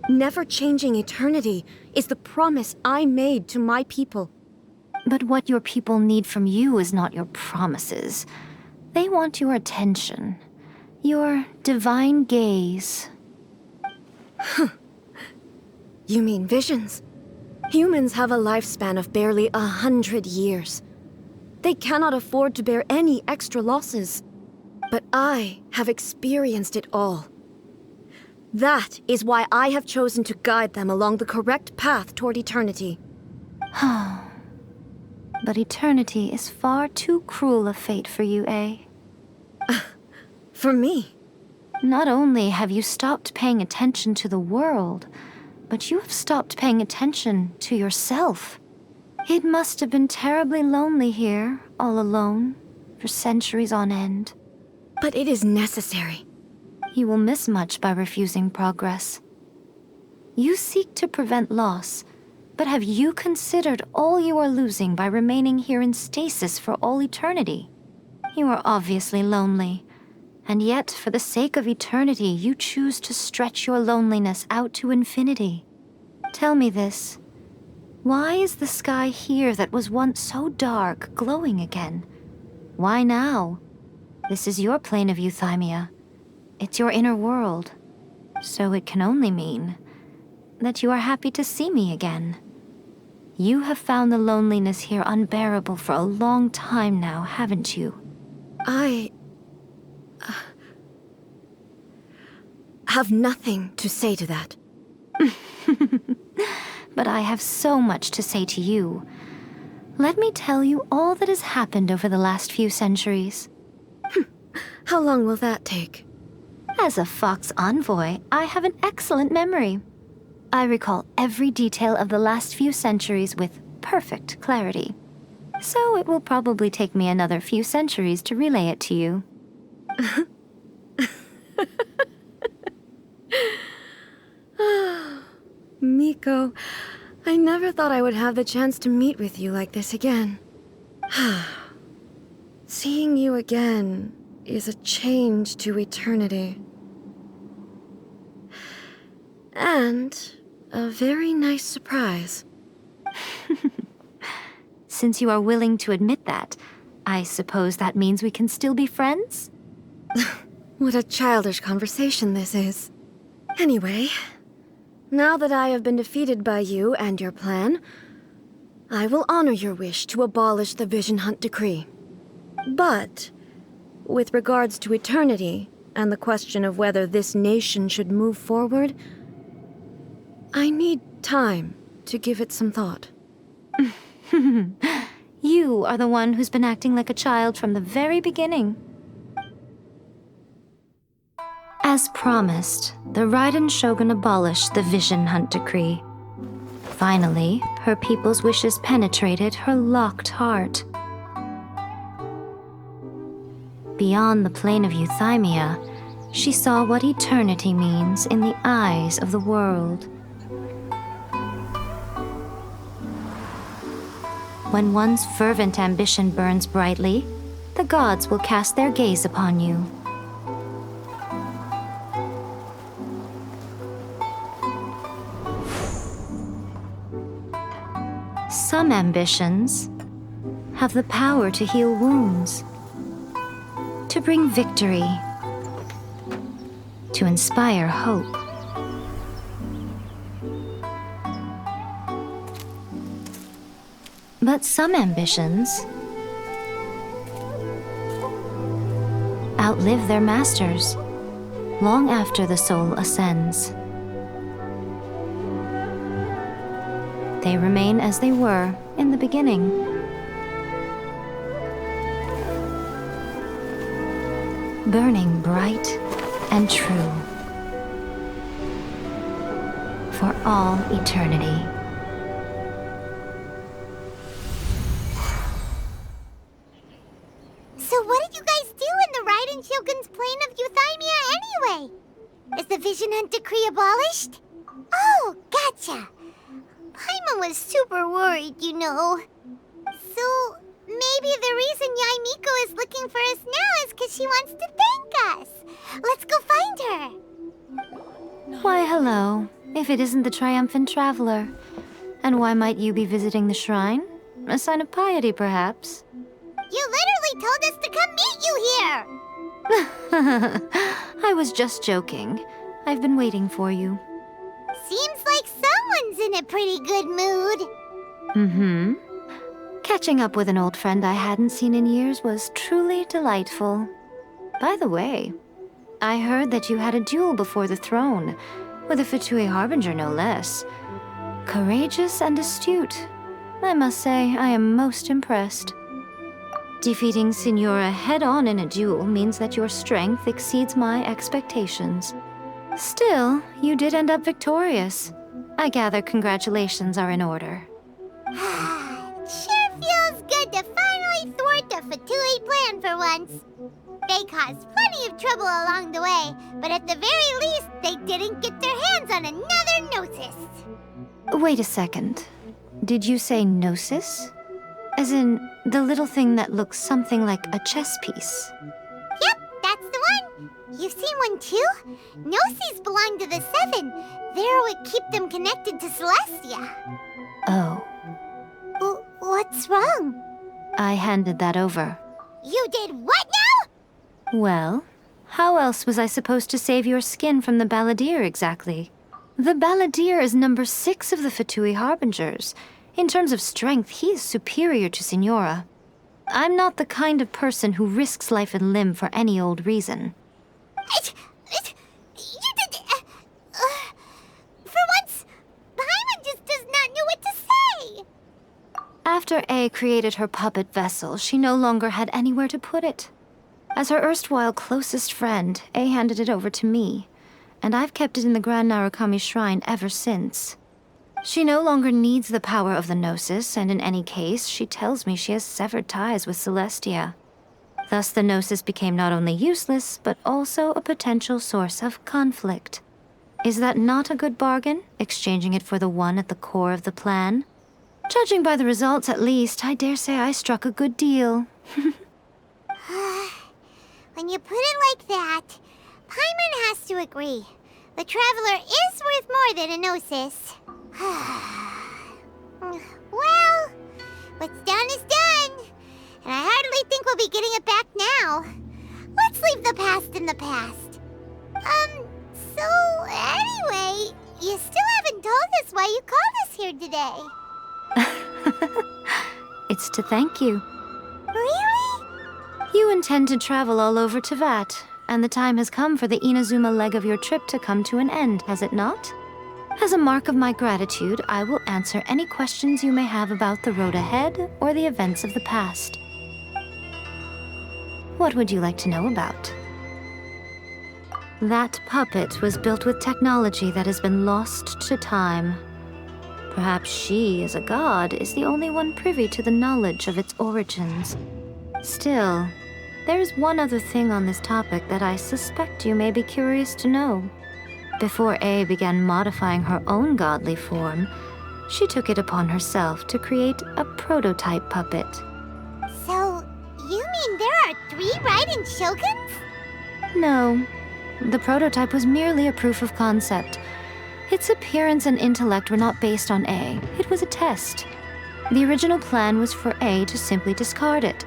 Never changing eternity is the promise I made to my people. But what your people need from you is not your promises. They want your attention, your divine gaze. You mean visions? Humans have a lifespan of barely 100 years. They cannot afford to bear any extra losses. But I have experienced it all. That is why I have chosen to guide them along the correct path toward eternity. But eternity is far too cruel a fate for you, eh? For me? Not only have you stopped paying attention to the world, but you have stopped paying attention to yourself. It must have been terribly lonely here, all alone, for centuries on end. But it is necessary. You will miss much by refusing progress. You seek to prevent loss, but have you considered all you are losing by remaining here in stasis for all eternity? You are obviously lonely, and yet for the sake of eternity you choose to stretch your loneliness out to infinity. Tell me this. Why is the sky here that was once so dark glowing again? Why now? This is your plane of euthymia. It's your inner world. So it can only mean that you are happy to see me again. You have found the loneliness here unbearable for a long time now, haven't you? I have nothing to say to that. But I have so much to say to you. Let me tell you all that has happened over the last few centuries. How long will that take? As a Fox envoy, I have an excellent memory. I recall every detail of the last few centuries with perfect clarity. So it will probably take me another few centuries to relay it to you. Miko, I never thought I would have the chance to meet with you like this again. Seeing you again is a change to eternity. And a very nice surprise. Since you are willing to admit that, I suppose that means we can still be friends? What a childish conversation this is. Anyway, now that I have been defeated by you and your plan, I will honor your wish to abolish the Vision Hunt Decree. But, with regards to eternity and the question of whether this nation should move forward, I need time to give it some thought. You are the one who's been acting like a child from the very beginning. As promised, the Raiden Shogun abolished the Vision Hunt Decree. Finally, her people's wishes penetrated her locked heart. Beyond the plane of euthymia, she saw what eternity means in the eyes of the world. When one's fervent ambition burns brightly, the gods will cast their gaze upon you. Some ambitions have the power to heal wounds, to bring victory, to inspire hope. But some ambitions outlive their masters long after the soul ascends. They remain as they were in the beginning. Burning bright and true. For all eternity. So what did you guys do in the Raiden Shogun's plane of Euthymia anyway? Is the Vision Hunt Decree abolished? Oh, gotcha. Paimon was super worried, you know. So maybe the reason Yaimiko is looking for us now is because she wants to thank us. Let's go find her. Why, hello. If it isn't the triumphant traveler. And why might you be visiting the shrine? A sign of piety, perhaps? You literally told us to come meet you here! I was just joking. I've been waiting for you. Seems like someone's in a pretty good mood. Mm-hmm. Catching up with an old friend I hadn't seen in years was truly delightful. By the way, I heard that you had a duel before the throne, with a Fatui Harbinger no less. Courageous and astute. I must say, I am most impressed. Defeating Signora head-on in a duel means that your strength exceeds my expectations. Still, you did end up victorious. I gather congratulations are in order. Sure feels good to finally thwart the Fatui plan for once. They caused plenty of trouble along the way, but at the very least, they didn't get their hands on another Gnosis. Wait a second. Did you say Gnosis? As in, the little thing that looks something like a chess piece? Yep, that's the one. You've seen one too? Gnosis belong to the Seven. They're what keep them connected to Celestia. Oh. What's wrong? I handed that over. You did what now? Well, how else was I supposed to save your skin from the Balladeer exactly? The Balladeer is number 6 of the Fatui Harbingers. In terms of strength, he is superior to Signora. I'm not the kind of person who risks life and limb for any old reason. You did... for once, Paimon just does not know what to say. After A created her puppet vessel, she no longer had anywhere to put it. As her erstwhile closest friend, A handed it over to me, and I've kept it in the Grand Narukami Shrine ever since. She no longer needs the power of the Gnosis, and in any case, she tells me she has severed ties with Celestia. Thus the Gnosis became not only useless, but also a potential source of conflict. Is that not a good bargain, exchanging it for the one at the core of the plan? Judging by the results, at least, I dare say I struck a good deal. When you put it like that, Paimon has to agree. The Traveler is worth more than a Gnosis. Well, what's done is done. And I hardly think we'll be getting it back now. Let's leave the past in the past. So anyway, you still haven't told us why you called us here today. It's to thank you. Really? You intend to travel all over Teyvat, and the time has come for the Inazuma leg of your trip to come to an end, has it not? As a mark of my gratitude, I will answer any questions you may have about the road ahead or the events of the past. What would you like to know about? That puppet was built with technology that has been lost to time. Perhaps she, as a god, is the only one privy to the knowledge of its origins. Still, there is one other thing on this topic that I suspect you may be curious to know. Before A began modifying her own godly form, she took it upon herself to create a prototype puppet. So, you mean there are 3 Raiden Shoguns? No. The prototype was merely a proof of concept. Its appearance and intellect were not based on A. It was a test. The original plan was for A to simply discard it.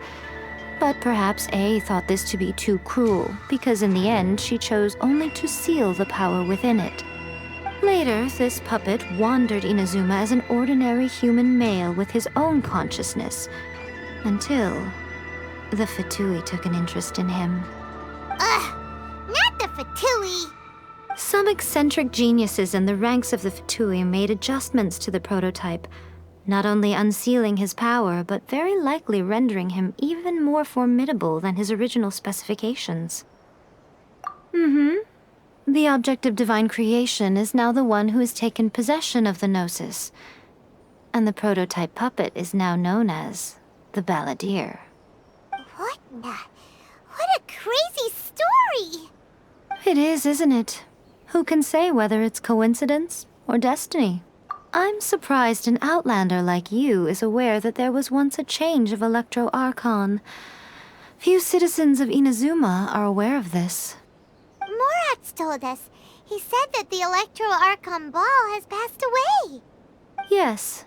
But perhaps A thought this to be too cruel, because in the end she chose only to seal the power within it. Later, this puppet wandered Inazuma as an ordinary human male with his own consciousness, until the Fatui took an interest in him. Ugh! Not the Fatui! Some eccentric geniuses in the ranks of the Fatui made adjustments to the prototype, not only unsealing his power, but very likely rendering him even more formidable than his original specifications. The object of divine creation is now the one who has taken possession of the Gnosis, and the prototype puppet is now known as the Balladeer. What a crazy story! It is, isn't it? Who can say whether it's coincidence or destiny? I'm surprised an outlander like you is aware that there was once a change of Electro Archon. Few citizens of Inazuma are aware of this. Morax told us. He said that the Electro Archon Ball has passed away. Yes.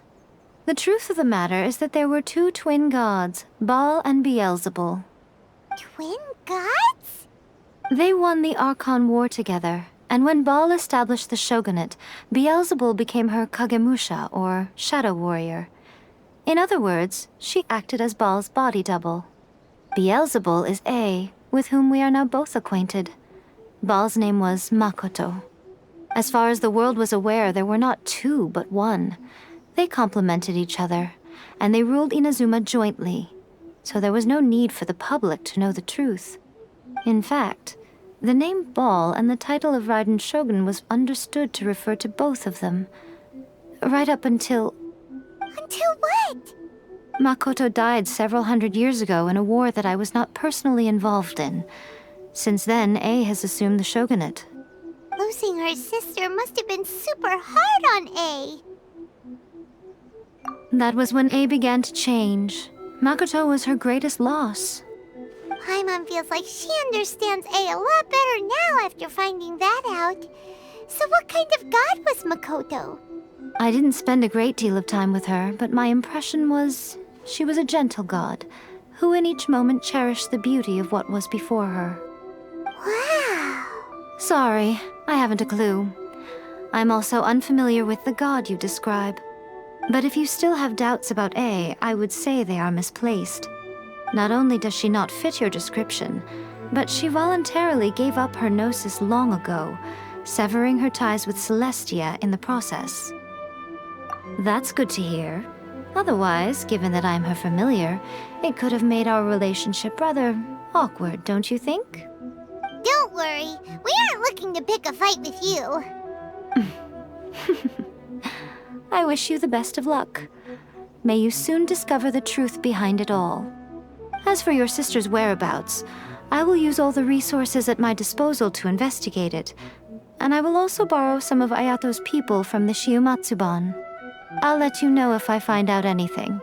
The truth of the matter is that there were two twin gods, Baal and Beelzebul. Twin gods? They won the Archon War together, and when Baal established the shogunate, Beelzebul became her Kagemusha, or shadow warrior. In other words, she acted as Baal's body double. Beelzebul is A, with whom we are now both acquainted. Baal's name was Makoto. As far as the world was aware, there were not two, but one. They complemented each other, and they ruled Inazuma jointly, so there was no need for the public to know the truth. In fact, the name Baal and the title of Raiden Shogun was understood to refer to both of them. Right up until... Until what? Makoto died several hundred years ago in a war that I was not personally involved in. Since then, A has assumed the shogunate. Losing her sister must have been super hard on A. That was when A began to change. Makoto was her greatest loss. Paimon feels like she understands A lot better now after finding that out. So what kind of god was Makoto? I didn't spend a great deal of time with her, but my impression was she was a gentle god, who in each moment cherished the beauty of what was before her. Wow. Sorry, I haven't a clue. I'm also unfamiliar with the god you describe. But if you still have doubts about A, I would say they are misplaced. Not only does she not fit your description, but she voluntarily gave up her gnosis long ago, severing her ties with Celestia in the process. That's good to hear. Otherwise, given that I'm her familiar, it could have made our relationship rather awkward, don't you think? Don't worry, we aren't looking to pick a fight with you. I wish you the best of luck. May you soon discover the truth behind it all. As for your sister's whereabouts, I will use all the resources at my disposal to investigate it, and I will also borrow some of Ayato's people from the Shiumatsuban. I'll let you know if I find out anything.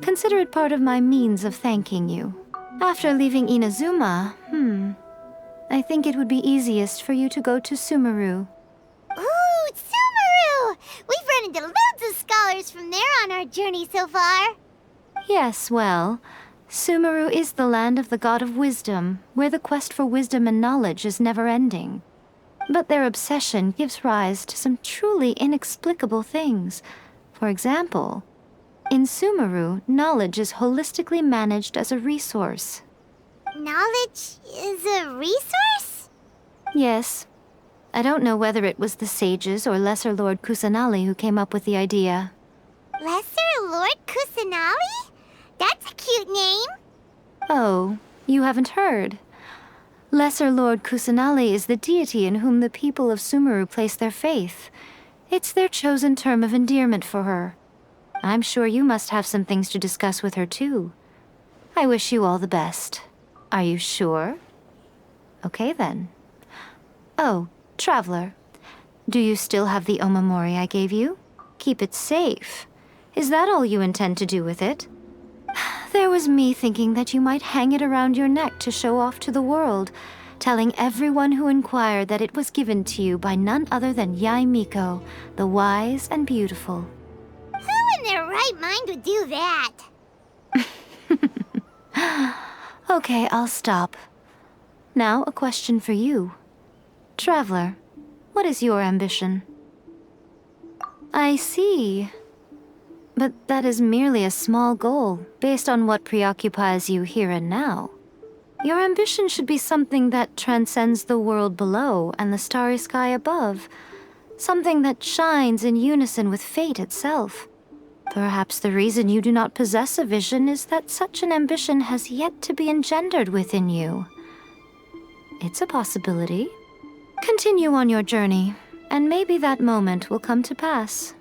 Consider it part of my means of thanking you. After leaving Inazuma, I think it would be easiest for you to go to Sumeru. Ooh, Sumeru! We've run into loads of scholars from there on our journey so far. Yes, well, Sumeru is the land of the god of wisdom, where the quest for wisdom and knowledge is never-ending. But their obsession gives rise to some truly inexplicable things. For example, in Sumeru, knowledge is holistically managed as a resource. Knowledge is a resource? Yes. I don't know whether it was the sages or Lesser Lord Kusanali who came up with the idea. Lesser Lord Kusanali? That's a cute name. Oh, you haven't heard. Lesser Lord Kusanali is the deity in whom the people of Sumeru place their faith. It's their chosen term of endearment for her. I'm sure you must have some things to discuss with her too. I wish you all the best. Are you sure? Okay then. Oh, Traveler, do you still have the omamori I gave you? Keep it safe. Is that all you intend to do with it? There was me thinking that you might hang it around your neck to show off to the world, telling everyone who inquired that it was given to you by none other than Yae Miko, the wise and beautiful. Who in their right mind would do that? Okay, I'll stop. Now, a question for you. Traveler, what is your ambition? I see. But that is merely a small goal, based on what preoccupies you here and now. Your ambition should be something that transcends the world below and the starry sky above. Something that shines in unison with fate itself. Perhaps the reason you do not possess a vision is that such an ambition has yet to be engendered within you. It's a possibility. Continue on your journey, and maybe that moment will come to pass.